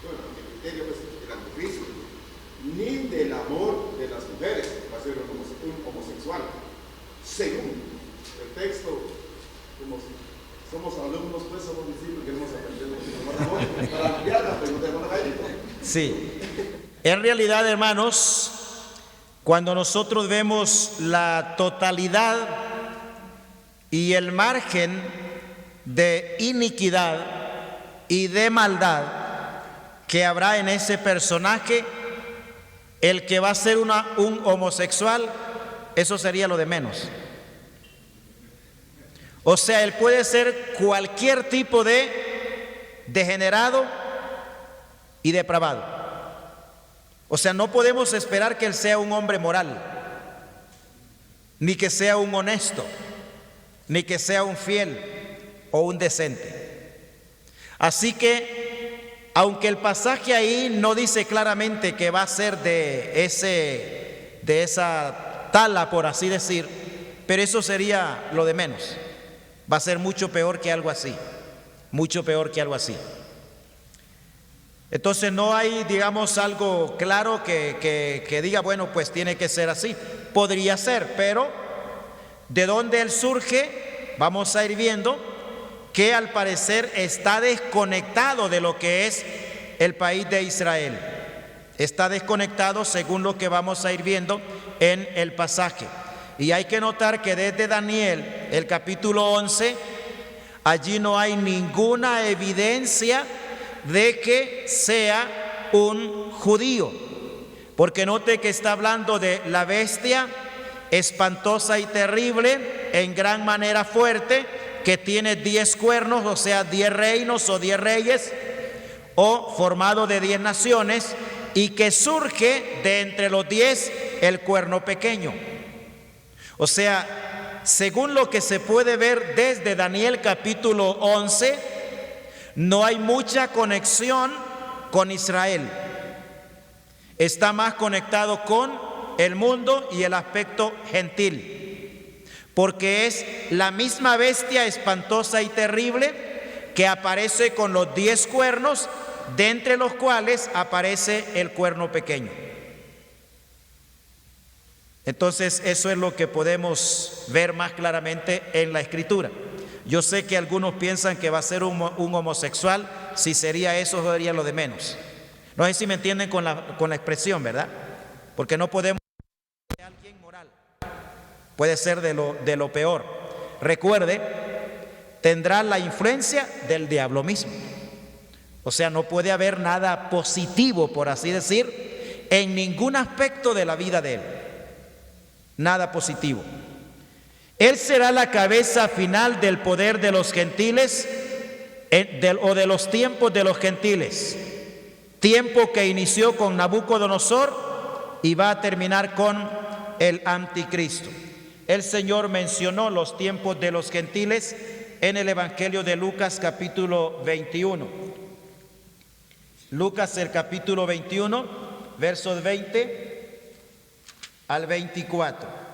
bueno, el criterio es el anticristo, ni del amor de las mujeres, va a ser un homosexual. Según el texto, como somos alumnos, pues somos discípulos, queremos aprender para ampliar la pregunta de Sí, en realidad, hermanos, cuando nosotros vemos la totalidad y el margen de iniquidad y de maldad que habrá en ese personaje, el que va a ser un homosexual, eso sería lo de menos. O sea, él puede ser cualquier tipo de degenerado y depravado. O sea, no podemos esperar que él sea un hombre moral, ni que sea un honesto, ni que sea un fiel o un decente. Así que, aunque el pasaje ahí no dice claramente que va a ser de esa tala, por así decir, pero eso sería lo de menos. Va a ser mucho peor que algo así, mucho peor que algo así. Entonces no hay, digamos, algo claro que diga, bueno, pues tiene que ser así. Podría ser, pero de dónde él surge, vamos a ir viendo que al parecer está desconectado de lo que es el país de Israel. Está desconectado según lo que vamos a ir viendo en el pasaje. Y hay que notar que desde Daniel, el capítulo 11, allí no hay ninguna evidencia de que sea un judío, porque note que está hablando de la bestia espantosa y terrible, en gran manera fuerte, que tiene 10 cuernos, o sea, 10 reinos o 10 reyes, o formado de 10 naciones, y que surge de entre los 10 el cuerno pequeño. O sea, según lo que se puede ver desde Daniel capítulo 11, no hay mucha conexión con Israel. Está más conectado con el mundo y el aspecto gentil, porque es la misma bestia espantosa y terrible que aparece con los 10 cuernos, de entre los cuales aparece el cuerno pequeño. Entonces eso es lo que podemos ver más claramente en la Escritura. Yo sé que algunos piensan que va a ser un homosexual. Si sería eso, sería lo de menos. No sé si me entienden con la expresión, ¿verdad? Porque no podemos ser de alguien moral. Puede ser de lo peor. recuerde, tendrá la influencia del diablo mismo. O sea, no puede haber nada positivo, por así decir, en ningún aspecto de la vida de él. Nada positivo. Él será la cabeza final del poder de los gentiles o de los tiempos de los gentiles. Tiempo que inició con Nabucodonosor y va a terminar con el anticristo. El Señor mencionó los tiempos de los gentiles en el Evangelio de Lucas capítulo 21. Lucas el capítulo 21, versos 20 al 24.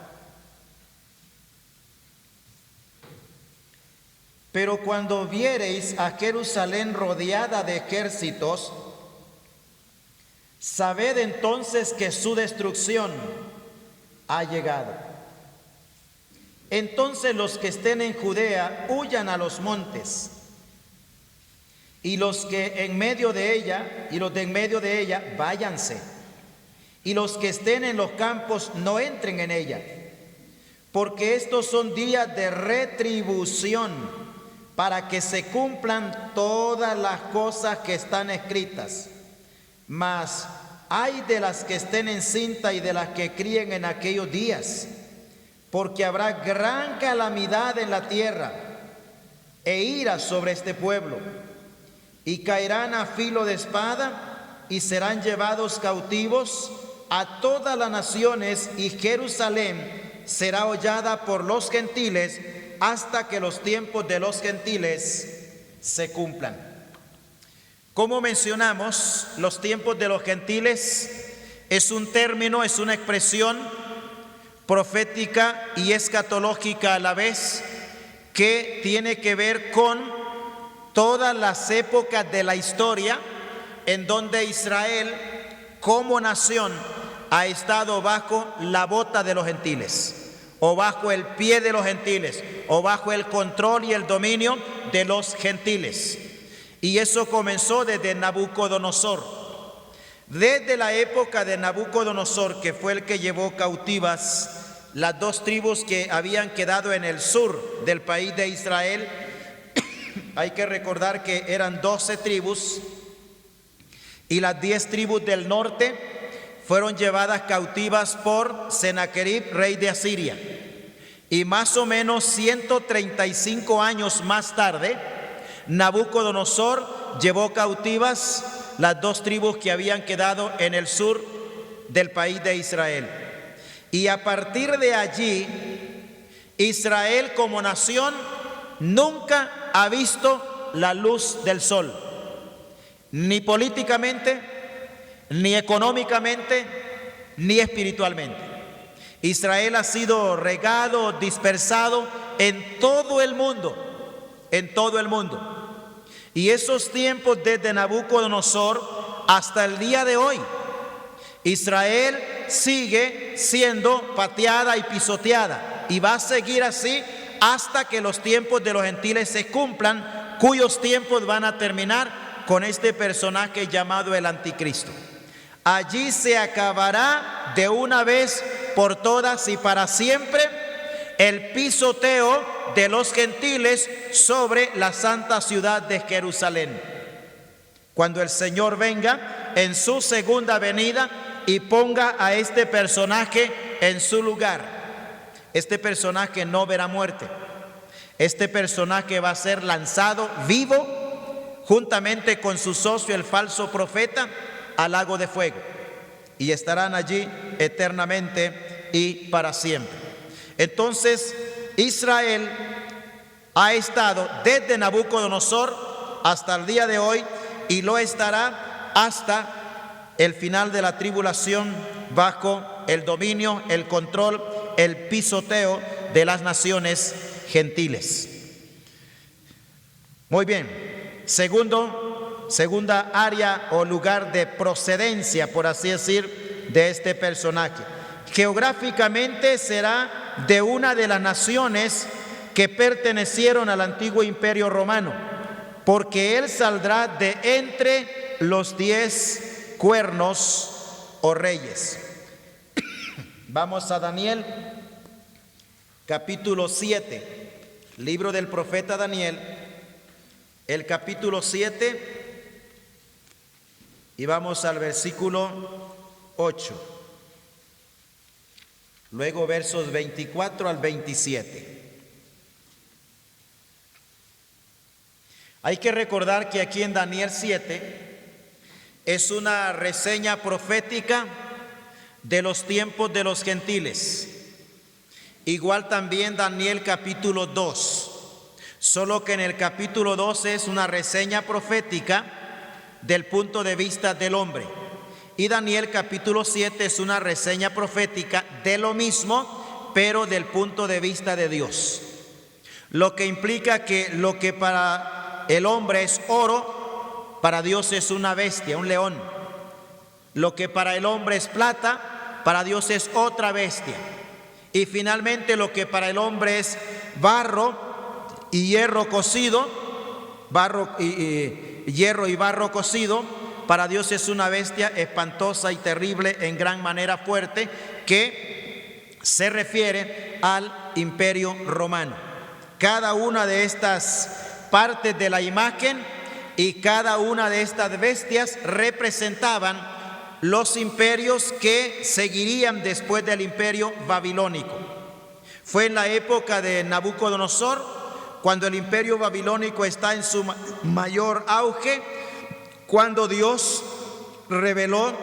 Pero cuando viereis a Jerusalén rodeada de ejércitos, sabed entonces que su destrucción ha llegado. Entonces los que estén en Judea huyan a los montes, y los que en medio de ella, y los de en medio de ella, váyanse, y los que estén en los campos no entren en ella, porque estos son días de retribución, para que se cumplan todas las cosas que están escritas. Mas ay de las que estén encinta y de las que críen en aquellos días, porque habrá gran calamidad en la tierra e ira sobre este pueblo, y caerán a filo de espada y serán llevados cautivos a todas las naciones, y Jerusalén será hollada por los gentiles hasta que los tiempos de los gentiles se cumplan. Como mencionamos, los tiempos de los gentiles es un término, es una expresión profética y escatológica a la vez, que tiene que ver con todas las épocas de la historia en donde Israel como nación ha estado bajo la bota de los gentiles, o bajo el pie de los gentiles, o bajo el control y el dominio de los gentiles. Y eso comenzó desde Nabucodonosor. Desde la época de Nabucodonosor, que fue el que llevó cautivas las dos tribus que habían quedado en el sur del país de Israel. Hay que recordar que eran 12 tribus, y las 10 tribus del norte fueron llevadas cautivas por Sennacherib, rey de Asiria. Y más o menos 135 años más tarde, Nabucodonosor llevó cautivas las 2 tribus que habían quedado en el sur del país de Israel. Y a partir de allí, Israel como nación nunca ha visto la luz del sol, ni políticamente, ni económicamente, ni espiritualmente. Israel ha sido regado, dispersado en todo el mundo, en todo el mundo. Y esos tiempos desde Nabucodonosor hasta el día de hoy, Israel sigue siendo pateada y pisoteada, y va a seguir así hasta que los tiempos de los gentiles se cumplan, cuyos tiempos van a terminar con este personaje llamado el anticristo. Allí se acabará de una vez por todas y para siempre el pisoteo de los gentiles sobre la santa ciudad de Jerusalén, cuando el Señor venga en su segunda venida y ponga a este personaje en su lugar. Este personaje no verá muerte. Este personaje va a ser lanzado vivo juntamente con su socio el falso profeta al lago de fuego, y estarán allí eternamente y para siempre. Entonces Israel ha estado desde Nabucodonosor hasta el día de hoy, y lo estará hasta el final de la tribulación, bajo el dominio, el control, el pisoteo de las naciones gentiles. Muy bien, segunda área o lugar de procedencia, por así decir, de este personaje. Geográficamente será de una de las naciones que pertenecieron al antiguo imperio romano, porque él saldrá de entre los 10 cuernos o reyes. Vamos a Daniel capítulo 7. Libro del profeta Daniel, el capítulo 7, y vamos al versículo 8. Luego versos 24 al 27. Hay que recordar que aquí en Daniel 7 es una reseña profética de los tiempos de los gentiles. Igual también Daniel capítulo 2, solo que en el capítulo 2 es una reseña profética del punto de vista del hombre. Y Daniel capítulo 7 es una reseña profética de lo mismo, pero del punto de vista de Dios. Lo que implica que lo que para el hombre es oro, para Dios es una bestia, un león. Lo que para el hombre es plata, para Dios es otra bestia. Y finalmente lo que para el hombre es barro y hierro cocido, hierro y barro cocido, para Dios es una bestia espantosa y terrible, en gran manera fuerte, que se refiere al Imperio Romano. Cada una de estas partes de la imagen y cada una de estas bestias representaban los imperios que seguirían después del imperio babilónico. Fue en la época de Nabucodonosor, cuando el imperio babilónico está en su mayor auge, cuando Dios reveló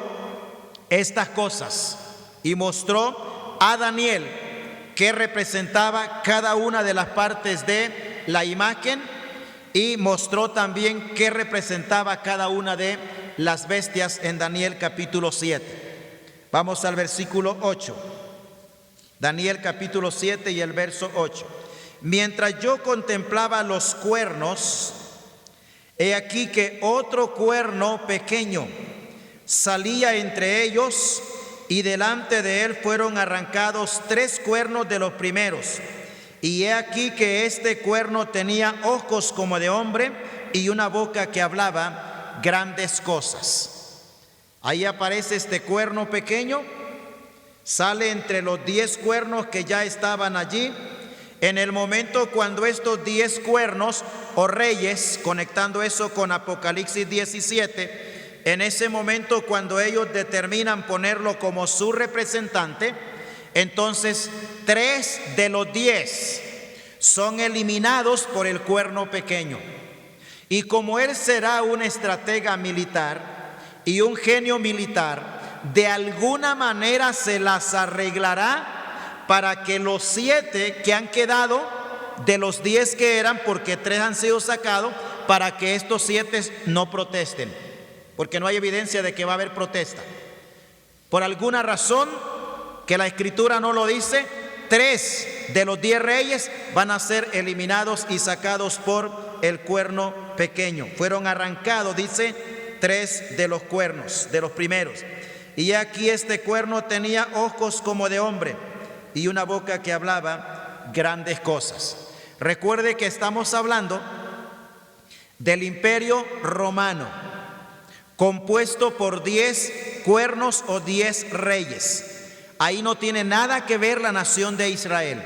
estas cosas y mostró a Daniel que representaba cada una de las partes de la imagen, y mostró también qué representaba cada una de las bestias en Daniel capítulo 7. Vamos al versículo 8. Daniel capítulo 7 y el verso 8. Mientras yo contemplaba los cuernos, he aquí que otro cuerno pequeño salía entre ellos, y delante de él fueron arrancados 3 cuernos de los primeros. Y he aquí que este cuerno tenía ojos como de hombre y una boca que hablaba grandes cosas. Ahí aparece este cuerno pequeño, sale entre los 10 cuernos que ya estaban allí. En el momento cuando estos 10 cuernos o reyes, conectando eso con Apocalipsis 17, en ese momento cuando ellos determinan ponerlo como su representante, entonces 3 de los 10 son eliminados por el cuerno pequeño. Y como él será un estratega militar y un genio militar, de alguna manera se las arreglará para que los 7 que han quedado de los 10 que eran, porque 3 han sido sacados, para que estos 7 no protesten, porque no hay evidencia de que va a haber protesta. Por alguna razón que la Escritura no lo dice, 3 de los 10 reyes van a ser eliminados y sacados por el cuerno pequeño. Fueron arrancados, dice, 3 de los cuernos, de los primeros. Y aquí este cuerno tenía ojos como de hombre y una boca que hablaba grandes cosas. Recuerde que estamos hablando del Imperio Romano, compuesto por 10 cuernos o 10 reyes. Ahí no tiene nada que ver la nación de Israel.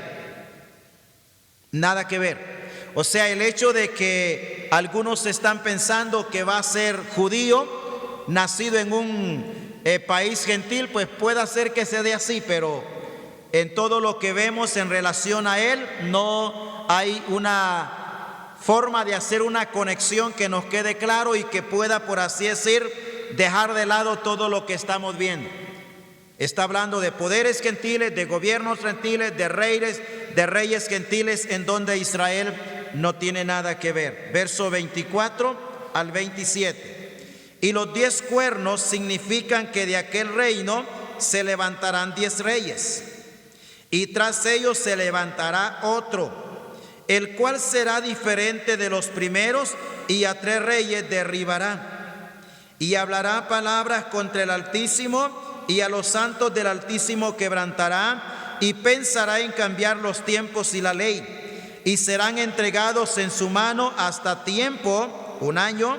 Nada que ver. O sea, el hecho de que algunos están pensando que va a ser judío, nacido en un país gentil, pues puede ser que se dé así, pero en todo lo que vemos en relación a él, no hay una forma de hacer una conexión que nos quede claro y que pueda, por así decir, dejar de lado todo lo que estamos viendo. Está hablando de poderes gentiles, de gobiernos gentiles, de reyes gentiles, en donde Israel no tiene nada que ver. Verso 24 al 27. Y los 10 cuernos significan que de aquel reino se levantarán 10 reyes, y tras ellos se levantará otro, el cual será diferente de los primeros, y a 3 reyes derribará, y hablará palabras contra el Altísimo, y a los santos del Altísimo quebrantará, y pensará en cambiar los tiempos y la ley, y serán entregados en su mano hasta tiempo, 1 año,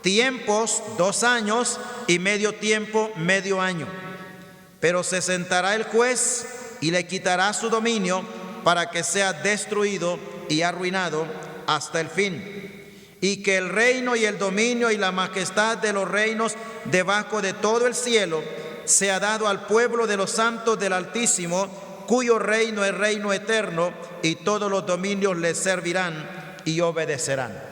tiempos, 2 años, y medio tiempo, medio año. Pero se sentará el juez y le quitará su dominio, para que sea destruido y arruinado hasta el fin, y que el reino y el dominio y la majestad de los reinos debajo de todo el cielo sea dado al pueblo de los santos del Altísimo, cuyo reino es reino eterno, y todos los dominios les servirán y obedecerán.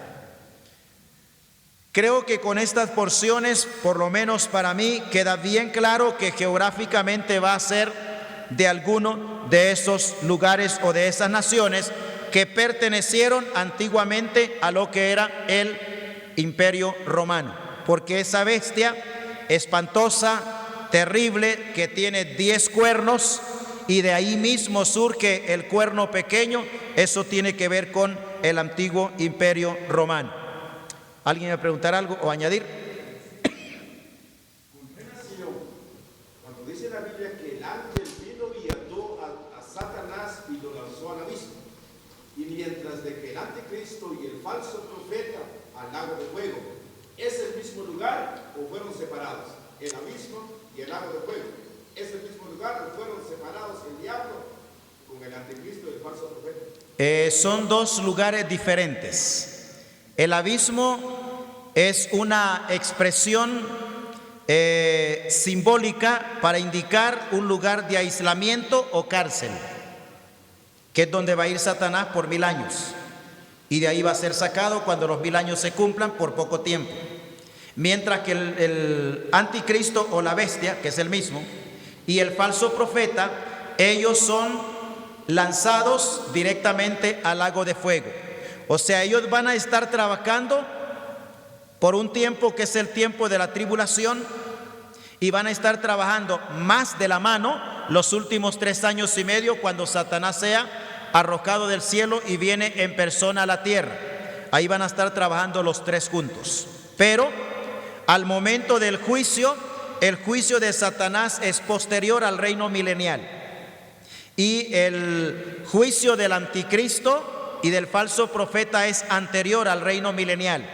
Creo que con estas porciones, por lo menos para mí, queda bien claro que geográficamente va a ser de alguno de esos lugares o de esas naciones que pertenecieron antiguamente a lo que era el Imperio Romano, porque esa bestia espantosa, terrible, que tiene 10 cuernos, y de ahí mismo surge el cuerno pequeño, eso tiene que ver con el antiguo Imperio Romano. ¿Alguien me va a preguntar algo o añadir? Cuando dice la Biblia que el ángel vino y ató a Satanás y lo lanzó al abismo, y mientras de que el anticristo y el falso profeta al lago de fuego, ¿es el mismo lugar o fueron separados? El abismo y el lago de fuego, ¿es el mismo lugar o fueron separados el diablo con el anticristo y el falso profeta? Son dos lugares diferentes. El abismo es una expresión simbólica para indicar un lugar de aislamiento o cárcel, que es donde va a ir Satanás por 1000 años, y de ahí va a ser sacado cuando los 1000 años se cumplan por poco tiempo. Mientras que el anticristo o la bestia, que es el mismo, y el falso profeta, ellos son lanzados directamente al lago de fuego. O sea, ellos van a estar trabajando por un tiempo que es el tiempo de la tribulación, y van a estar trabajando más de la mano los últimos 3 años y medio, cuando Satanás sea arrojado del cielo y viene en persona a la tierra. Ahí van a estar trabajando los 3 juntos. Pero al momento del juicio, el juicio de Satanás es posterior al reino milenial, y el juicio del anticristo y del falso profeta es anterior al reino milenial.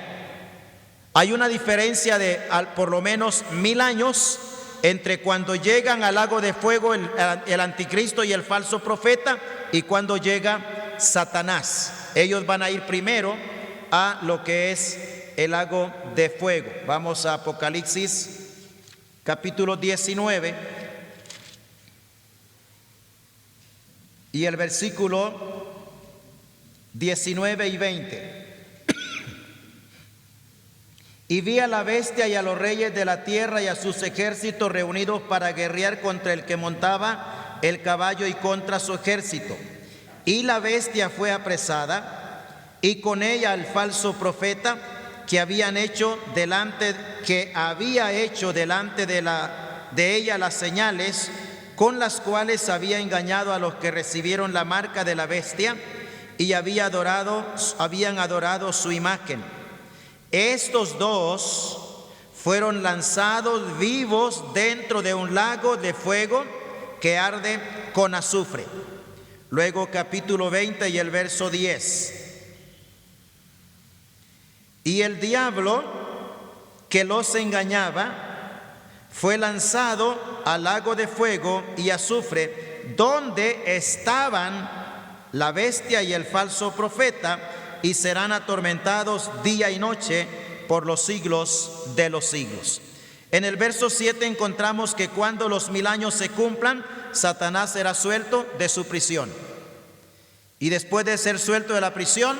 Hay una diferencia de por lo menos 1000 años entre cuando llegan al lago de fuego el anticristo y el falso profeta y cuando llega Satanás. Ellos van a ir primero a lo que es el lago de fuego. Vamos a Apocalipsis capítulo 19 y el versículo 19 y 20. Y vi a la bestia y a los reyes de la tierra y a sus ejércitos reunidos para guerrear contra el que montaba el caballo y contra su ejército. Y la bestia fue apresada, y con ella el falso profeta que había hecho delante de ella las señales con las cuales había engañado a los que recibieron la marca de la bestia y habían adorado su imagen. Estos dos fueron lanzados vivos dentro de un lago de fuego que arde con azufre. Luego capítulo 20 y el verso 10. Y el diablo que los engañaba fue lanzado al lago de fuego y azufre, donde estaban la bestia y el falso profeta, y serán atormentados día y noche por los siglos de los siglos. En el verso 7 encontramos que cuando los 1000 años se cumplan, Satanás será suelto de su prisión. Y después de ser suelto de la prisión,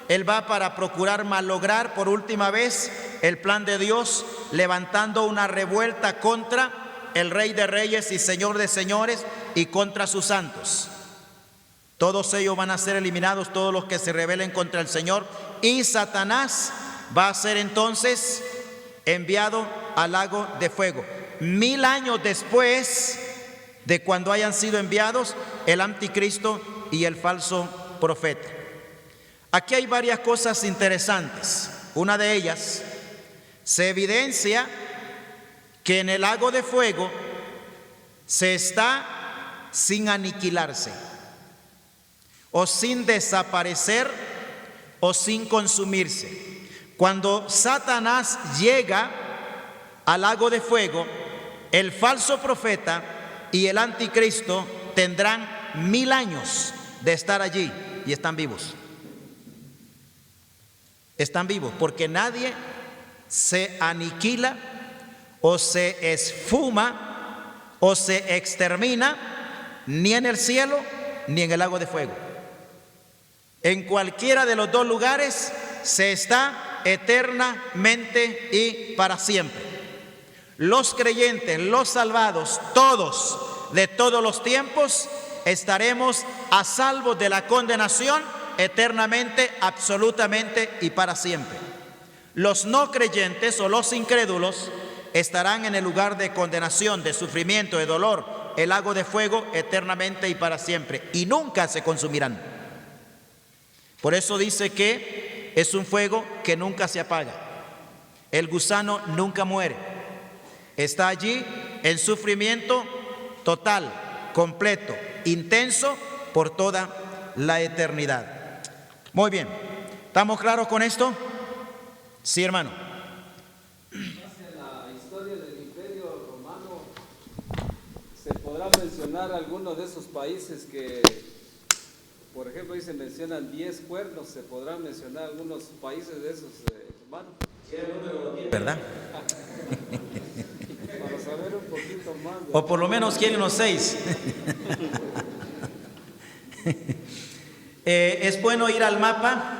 él va para procurar malograr por última vez el plan de Dios, levantando una revuelta contra el Rey de Reyes y Señor de Señores y contra sus santos. Todos ellos van a ser eliminados, todos los que se rebelen contra el Señor, y Satanás va a ser entonces enviado al lago de fuego. 1000 años después de cuando hayan sido enviados el anticristo y el falso profeta. Aquí hay varias cosas interesantes. Una de ellas, se evidencia que en el lago de fuego se está sin aniquilarse, o sin desaparecer, o sin consumirse. Cuando Satanás llega al lago de fuego, el falso profeta y el anticristo tendrán 1000 años de estar allí y están vivos. Están vivos, porque nadie se aniquila o se esfuma o se extermina ni en el cielo ni en el lago de fuego. En cualquiera de los dos lugares se está eternamente y para siempre. Los creyentes, los salvados, todos, de todos los tiempos, estaremos a salvo de la condenación eternamente, absolutamente y para siempre. Los no creyentes o los incrédulos estarán en el lugar de condenación, de sufrimiento, de dolor, el lago de fuego eternamente y para siempre, y nunca se consumirán. Por eso dice que es un fuego que nunca se apaga. El gusano nunca muere. Está allí en sufrimiento total, completo, intenso por toda la eternidad. Muy bien, ¿estamos claros con esto? Sí, hermano. En la historia del Imperio Romano se podrá mencionar algunos de esos países que, por ejemplo, ahí se mencionan 10 cuernos, se podrán mencionar algunos países de esos, hermano. ¿Verdad? Para saber un poquito más. O por lo menos quieren los 6. Es bueno ir al mapa.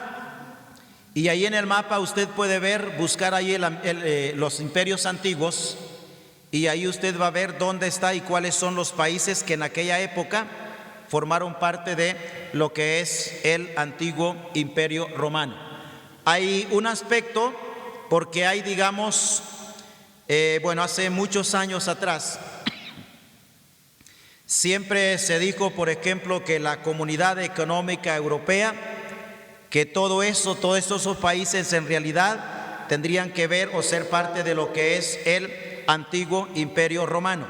Y ahí en el mapa usted puede ver, buscar ahí los imperios antiguos, y ahí usted va a ver dónde está y cuáles son los países que en aquella época formaron parte de lo que es el antiguo imperio romano. Hay un aspecto, porque hay, digamos, hace muchos años atrás, siempre se dijo, por ejemplo, que la Comunidad Económica Europea, que todos esos países en realidad tendrían que ver o ser parte de lo que es el antiguo imperio romano.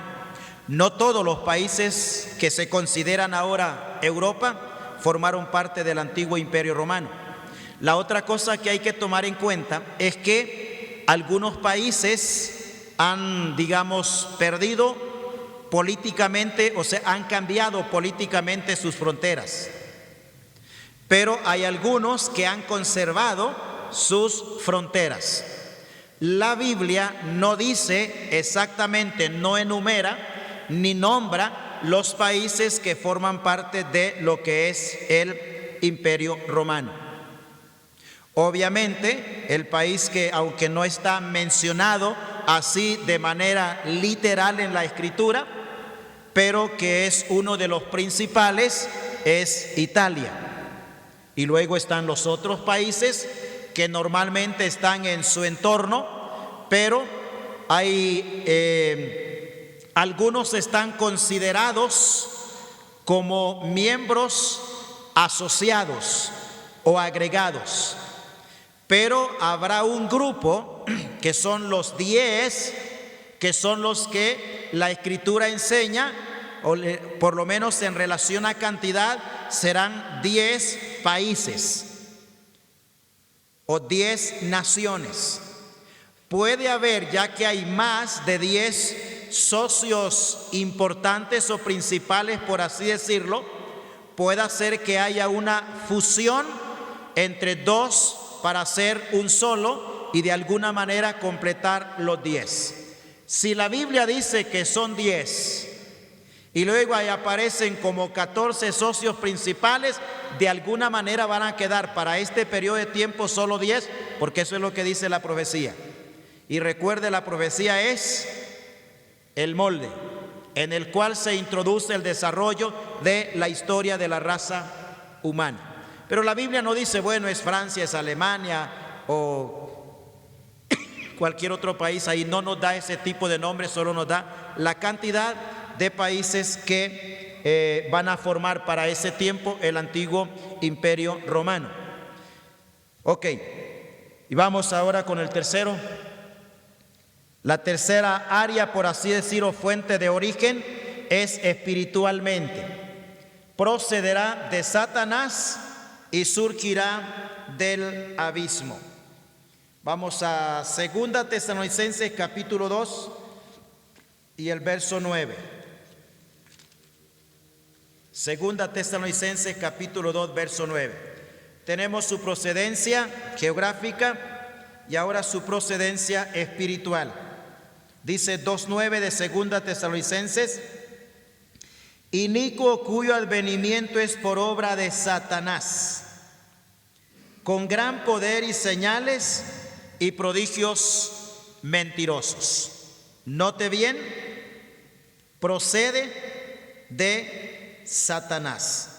No todos los países que se consideran ahora Europa formaron parte del antiguo imperio romano. La otra cosa que hay que tomar en cuenta es que algunos países han, digamos, perdido políticamente, o sea, han cambiado políticamente sus fronteras. Pero hay algunos que han conservado sus fronteras. La Biblia no dice exactamente, no enumera ni nombra los países que forman parte de lo que es el Imperio Romano. Obviamente, el país que, aunque no está mencionado así de manera literal en la Escritura, pero que es uno de los principales, es Italia. Y luego están los otros países que normalmente están en su entorno, pero hay algunos están considerados como miembros asociados o agregados. Pero habrá un grupo que son los 10, que son los que la Escritura enseña, o por lo menos en relación a cantidad, serán 10 países o 10 naciones. Puede haber, ya que hay más de 10 socios importantes o principales, por así decirlo, puede ser que haya una fusión entre dos para hacer un solo y de alguna manera completar los 10. Si la Biblia dice que son 10 y luego ahí aparecen como 14 socios principales, de alguna manera van a quedar para este periodo de tiempo solo 10, porque eso es lo que dice la profecía. Y recuerde, la profecía es el molde en el cual se introduce el desarrollo de la historia de la raza humana. Pero la Biblia no dice, bueno, es Francia, es Alemania o cualquier otro país. Ahí no nos da ese tipo de nombre, solo nos da la cantidad de países que van a formar para ese tiempo el antiguo imperio romano. Ok, y vamos ahora con el tercero. La tercera área, por así decirlo, fuente de origen, es espiritualmente. Procederá de Satanás y surgirá del abismo. Vamos a 2 Tesalonicenses capítulo 2 y el verso 9. 2 Tesalonicenses capítulo 2, verso 9. Tenemos su procedencia geográfica y ahora su procedencia espiritual. Dice 2:9 de 2 Tesalonicenses: inicuo cuyo advenimiento es por obra de Satanás, con gran poder y señales y prodigios mentirosos. Note bien, procede de Satanás.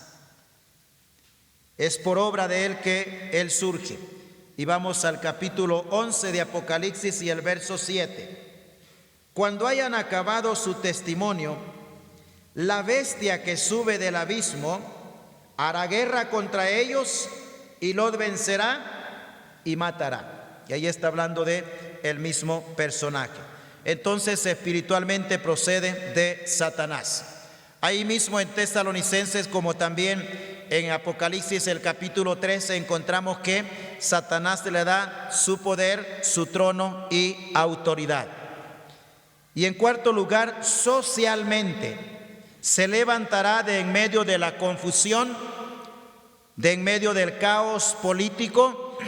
Es por obra de él que él surge. Y vamos al capítulo 11 de Apocalipsis y el verso 7. Cuando hayan acabado su testimonio, la bestia que sube del abismo hará guerra contra ellos y los vencerá y matará. Y ahí está hablando de el mismo personaje. Entonces espiritualmente procede de Satanás. Ahí mismo en Tesalonicenses, como también en Apocalipsis el capítulo 13, encontramos que Satanás le da su poder, su trono y autoridad. Y en cuarto lugar, socialmente se levantará de en medio de la confusión, de en medio del caos político,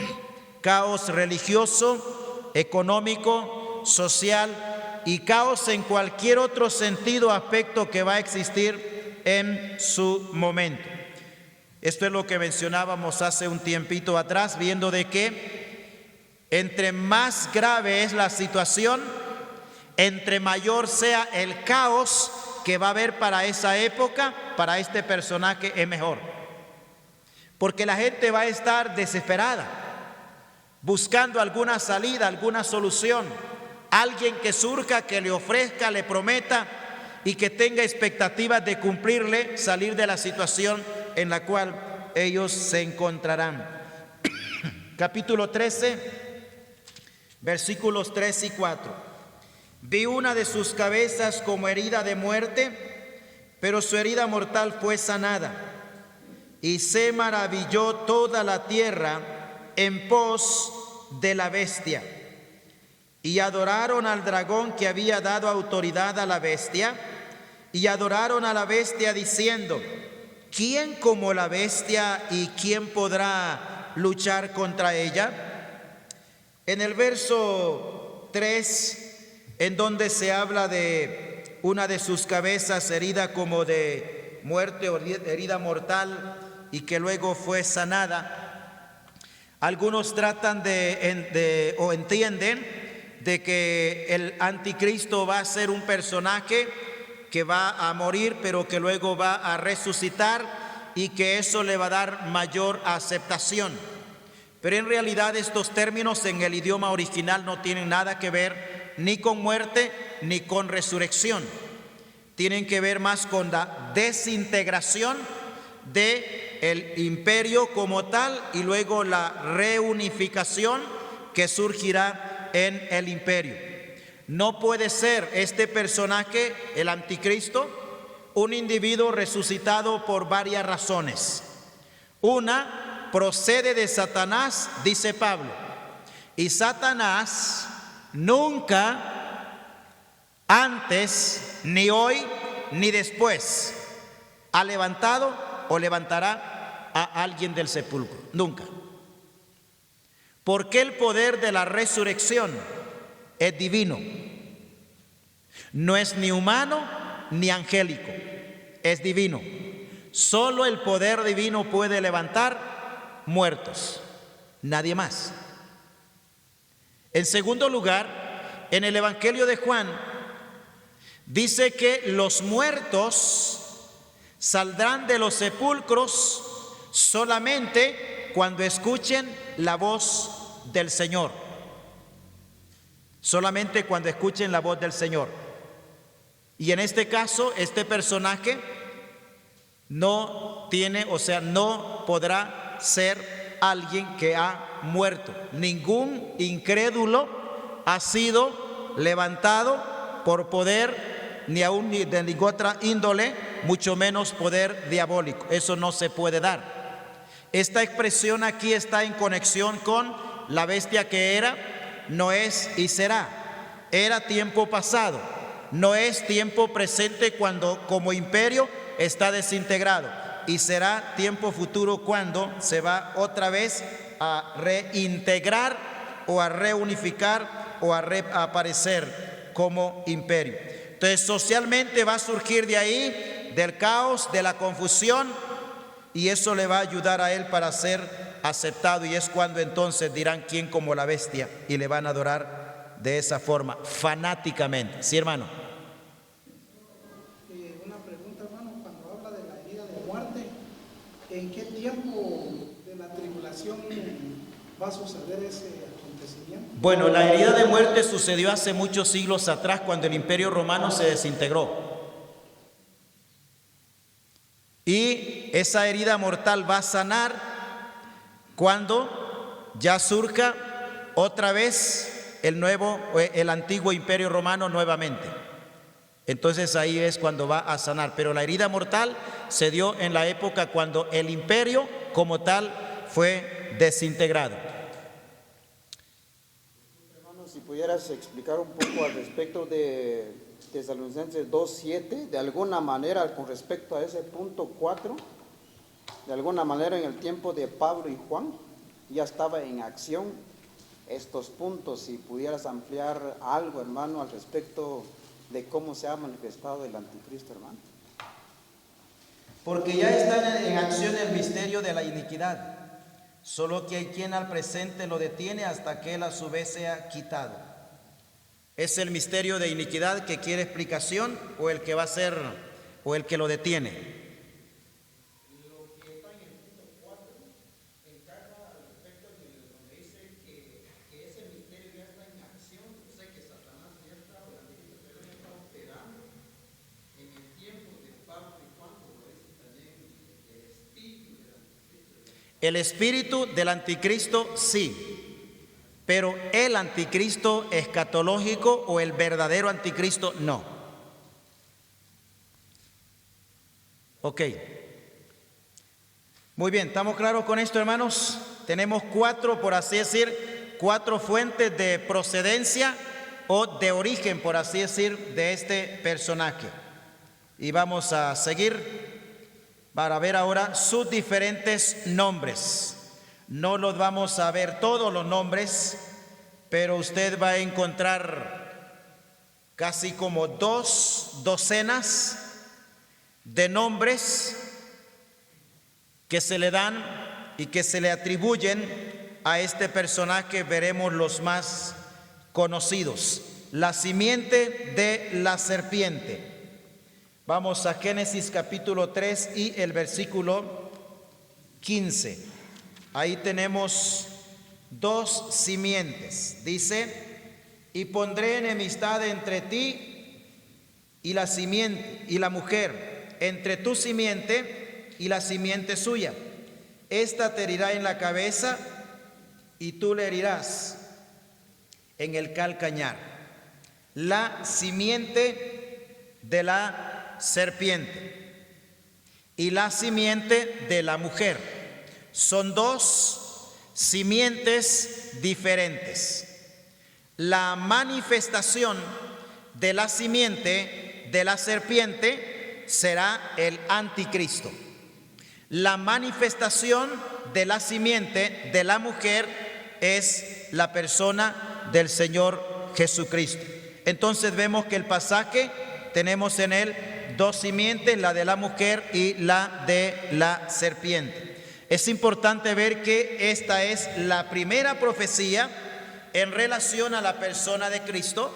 caos religioso, económico, social y caos en cualquier otro sentido, aspecto que va a existir en su momento. Esto es lo que mencionábamos hace un tiempito atrás, viendo de que entre más grave es la situación, entre mayor sea el caos que va a haber para esa época, para este personaje es mejor. Porque la gente va a estar desesperada, buscando alguna salida, alguna solución, alguien que surja, que le ofrezca, le prometa y que tenga expectativas de cumplirle, salir de la situación en la cual ellos se encontrarán. Capítulo 13, versículos 3 y 4. Vi una de sus cabezas como herida de muerte, pero su herida mortal fue sanada. Y se maravilló toda la tierra en pos de la bestia. Y adoraron al dragón que había dado autoridad a la bestia. Y adoraron a la bestia diciendo: ¿quién como la bestia y quién podrá luchar contra ella? En el verso 3, en donde se habla de una de sus cabezas herida como de muerte o herida mortal y que luego fue sanada, algunos tratan o entienden de que el anticristo va a ser un personaje que va a morir pero que luego va a resucitar y que eso le va a dar mayor aceptación. Pero en realidad estos términos en el idioma original no tienen nada que ver ni con muerte ni con resurrección. Tienen que ver más con la desintegración del imperio como tal y luego la reunificación que surgirá en el imperio. No puede ser este personaje, el anticristo, un individuo resucitado por varias razones. Una, procede de Satanás, dice Pablo, y Satanás nunca antes, ni hoy, ni después ha levantado o levantará a alguien del sepulcro. Nunca. Porque el poder de la resurrección es divino. No es ni humano ni angélico. Es divino. Solo el poder divino puede levantar muertos. Nadie más. En segundo lugar, en el Evangelio de Juan, dice que los muertos saldrán de los sepulcros solamente cuando escuchen la voz del Señor. Solamente cuando escuchen la voz del Señor. Y en este caso, este personaje no tiene, no podrá ser alguien que ha muerto. Ningún incrédulo ha sido levantado por poder ni aún de ninguna otra índole, mucho menos poder diabólico. Eso no se puede dar. Esta expresión aquí está en conexión con la bestia que era, no es y será. Era tiempo pasado, no es tiempo presente cuando como imperio está desintegrado. y será tiempo futuro cuando se va otra vez a reintegrar o a reunificar o a reaparecer como imperio. Entonces socialmente va a surgir de ahí, del caos, de la confusión, y eso le va a ayudar a él para ser aceptado, y es cuando entonces dirán quién como la bestia y le van a adorar de esa forma, fanáticamente. ¿Sí, hermano? Una pregunta, hermano, cuando habla de la herida de muerte, ¿en qué tiempo de la tribulación va a suceder ese acontecimiento? Bueno, la herida de muerte sucedió hace muchos siglos atrás, cuando el Imperio Romano se desintegró. Y esa herida mortal va a sanar cuando ya surja otra vez el antiguo Imperio Romano nuevamente. Entonces ahí es cuando va a sanar. Pero la herida mortal se dio en la época cuando el imperio como tal fue desintegrado. Hermano, si pudieras explicar un poco al respecto de Tesalonicenses 2:7, de alguna manera con respecto a ese punto 4, de alguna manera en el tiempo de Pablo y Juan ya estaba en acción estos puntos. Si pudieras ampliar algo, hermano, al respecto de cómo se ha manifestado el anticristo, hermano. Porque ya está en acción el misterio de la iniquidad, solo que hay quien al presente lo detiene hasta que él a su vez sea quitado. ¿Es el misterio de iniquidad que quiere explicación o el que va a ser o el que lo detiene? El espíritu del anticristo sí, pero el anticristo escatológico o el verdadero anticristo no. Ok. Muy bien, ¿estamos claros con esto, hermanos? Tenemos cuatro, por así decir, cuatro fuentes de procedencia o de origen, por así decir, de este personaje. Y vamos a seguir para ver ahora sus diferentes nombres. No los vamos a ver todos los nombres, pero usted va a encontrar casi como 2 docenas de nombres que se le dan y que se le atribuyen a este personaje. Veremos los más conocidos. La simiente de la serpiente. Vamos a Génesis capítulo 3 y el versículo 15. Ahí tenemos 2 simientes. Dice: y pondré enemistad entre ti y la simiente y la mujer, entre tu simiente y la simiente suya. Esta te herirá en la cabeza y tú le herirás en el calcañar. La simiente de la serpiente y la simiente de la mujer son 2 simientes diferentes. La manifestación de la simiente de la serpiente será el anticristo. La manifestación de la simiente de la mujer es la persona del Señor Jesucristo. Entonces vemos que el pasaje tenemos en él 2 simientes, la de la mujer y la de la serpiente. Es importante ver que esta es la primera profecía en relación a la persona de Cristo,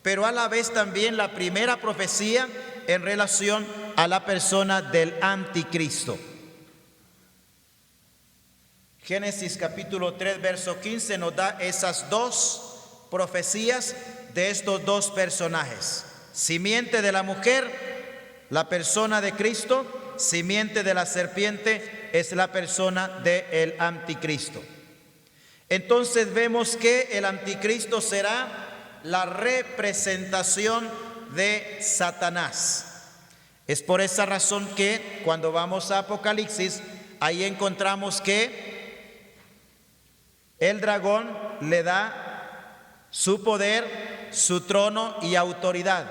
pero a la vez también la primera profecía en relación a la persona del anticristo. Génesis capítulo 3, verso 15 nos da esas 2 profecías de estos 2 personajes. Simiente de la mujer, la persona de Cristo. Simiente de la serpiente es la persona del anticristo. Entonces vemos que el anticristo será la representación de Satanás. Es por esa razón que cuando vamos a Apocalipsis, ahí encontramos que el dragón le da su poder, su trono y autoridad.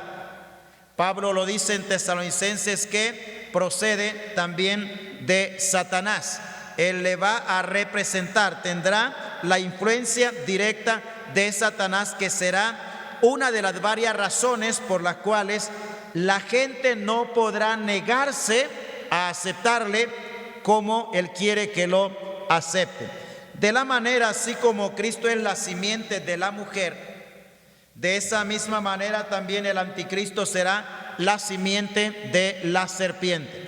Pablo lo dice en Tesalonicenses que procede también de Satanás. Él le va a representar, tendrá la influencia directa de Satanás, que será una de las varias razones por las cuales la gente no podrá negarse a aceptarle como Él quiere que lo acepte. De la manera, así como Cristo es la simiente de la mujer, de esa misma manera también el anticristo será la simiente de la serpiente.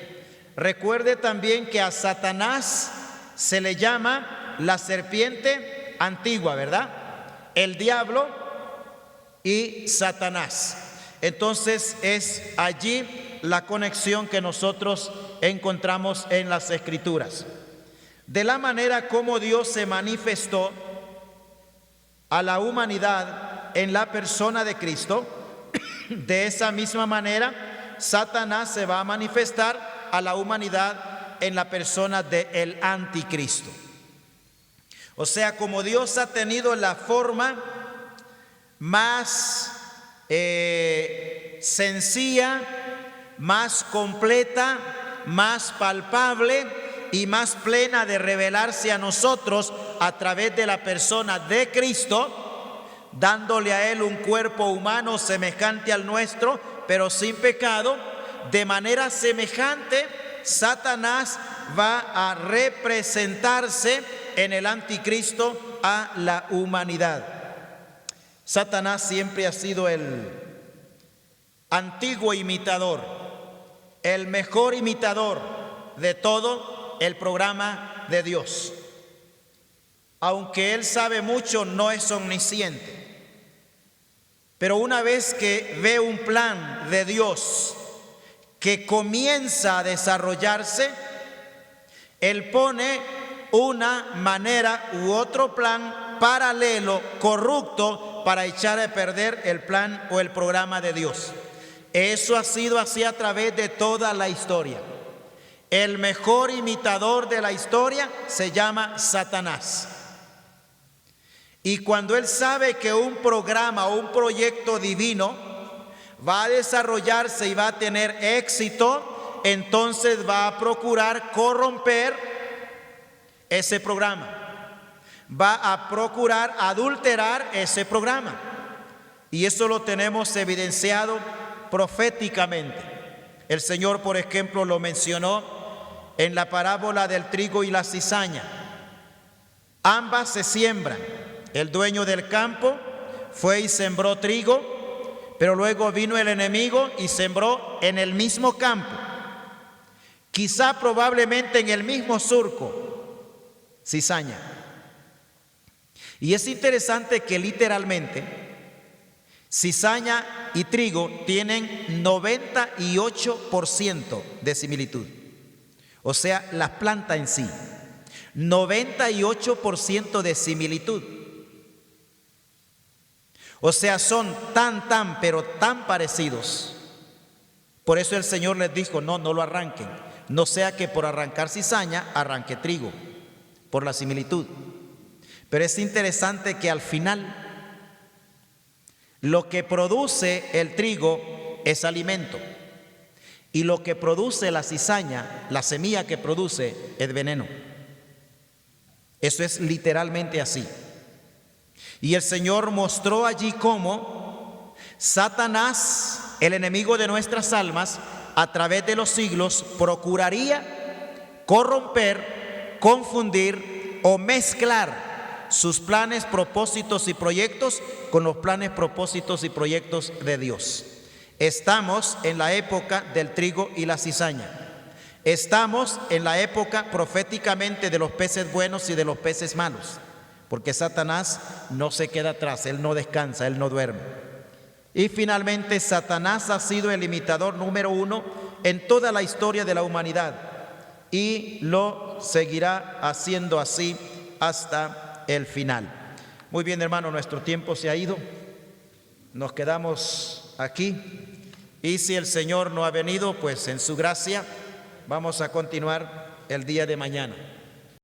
Recuerde también que a Satanás se le llama la serpiente antigua, ¿verdad? El diablo y Satanás. Entonces es allí la conexión que nosotros encontramos en las Escrituras. De la manera como Dios se manifestó a la humanidad en la persona de Cristo, de esa misma manera Satanás se va a manifestar a la humanidad en la persona del anticristo. O sea, como Dios ha tenido la forma más sencilla, más completa, más palpable y más plena de revelarse a nosotros a través de la persona de Cristo, dándole a Él un cuerpo humano semejante al nuestro, pero sin pecado. De manera semejante, Satanás va a representarse en el anticristo a la humanidad. Satanás siempre ha sido el antiguo imitador, el mejor imitador de todo el programa de Dios. Aunque él sabe mucho, no es omnisciente. Pero una vez que ve un plan de Dios que comienza a desarrollarse, él pone una manera u otro plan paralelo, corrupto, para echar a perder el plan o el programa de Dios. Eso ha sido así a través de toda la historia. El mejor imitador de la historia se llama Satanás. Y cuando él sabe que un programa o un proyecto divino va a desarrollarse y va a tener éxito, entonces va a procurar corromper ese programa. Va a procurar adulterar ese programa. Y eso lo tenemos evidenciado proféticamente. El Señor, por ejemplo, lo mencionó en la parábola del trigo y la cizaña. Ambas se siembran. El dueño del campo fue y sembró trigo, pero luego vino el enemigo y sembró en el mismo campo, quizá probablemente en el mismo surco, cizaña. Y es interesante que literalmente cizaña y trigo tienen 98% de similitud. O sea, la planta en sí, 98% de similitud. O sea, son pero tan parecidos. Por eso el Señor les dijo, no lo arranquen. No sea que por arrancar cizaña, arranque trigo, por la similitud. Pero es interesante que al final, lo que produce el trigo es alimento. Y lo que produce la cizaña, la semilla que produce, es veneno. Eso es literalmente así. Y el Señor mostró allí cómo Satanás, el enemigo de nuestras almas, a través de los siglos procuraría corromper, confundir o mezclar sus planes, propósitos y proyectos con los planes, propósitos y proyectos de Dios. Estamos en la época del trigo y la cizaña. Estamos en la época proféticamente de los peces buenos y de los peces malos. Porque Satanás no se queda atrás, él no descansa, él no duerme. Y finalmente Satanás ha sido el imitador número 1 en toda la historia de la humanidad y lo seguirá haciendo así hasta el final. Muy bien, hermano, nuestro tiempo se ha ido. Nos quedamos aquí y si el Señor no ha venido, pues en su gracia vamos a continuar el día de mañana.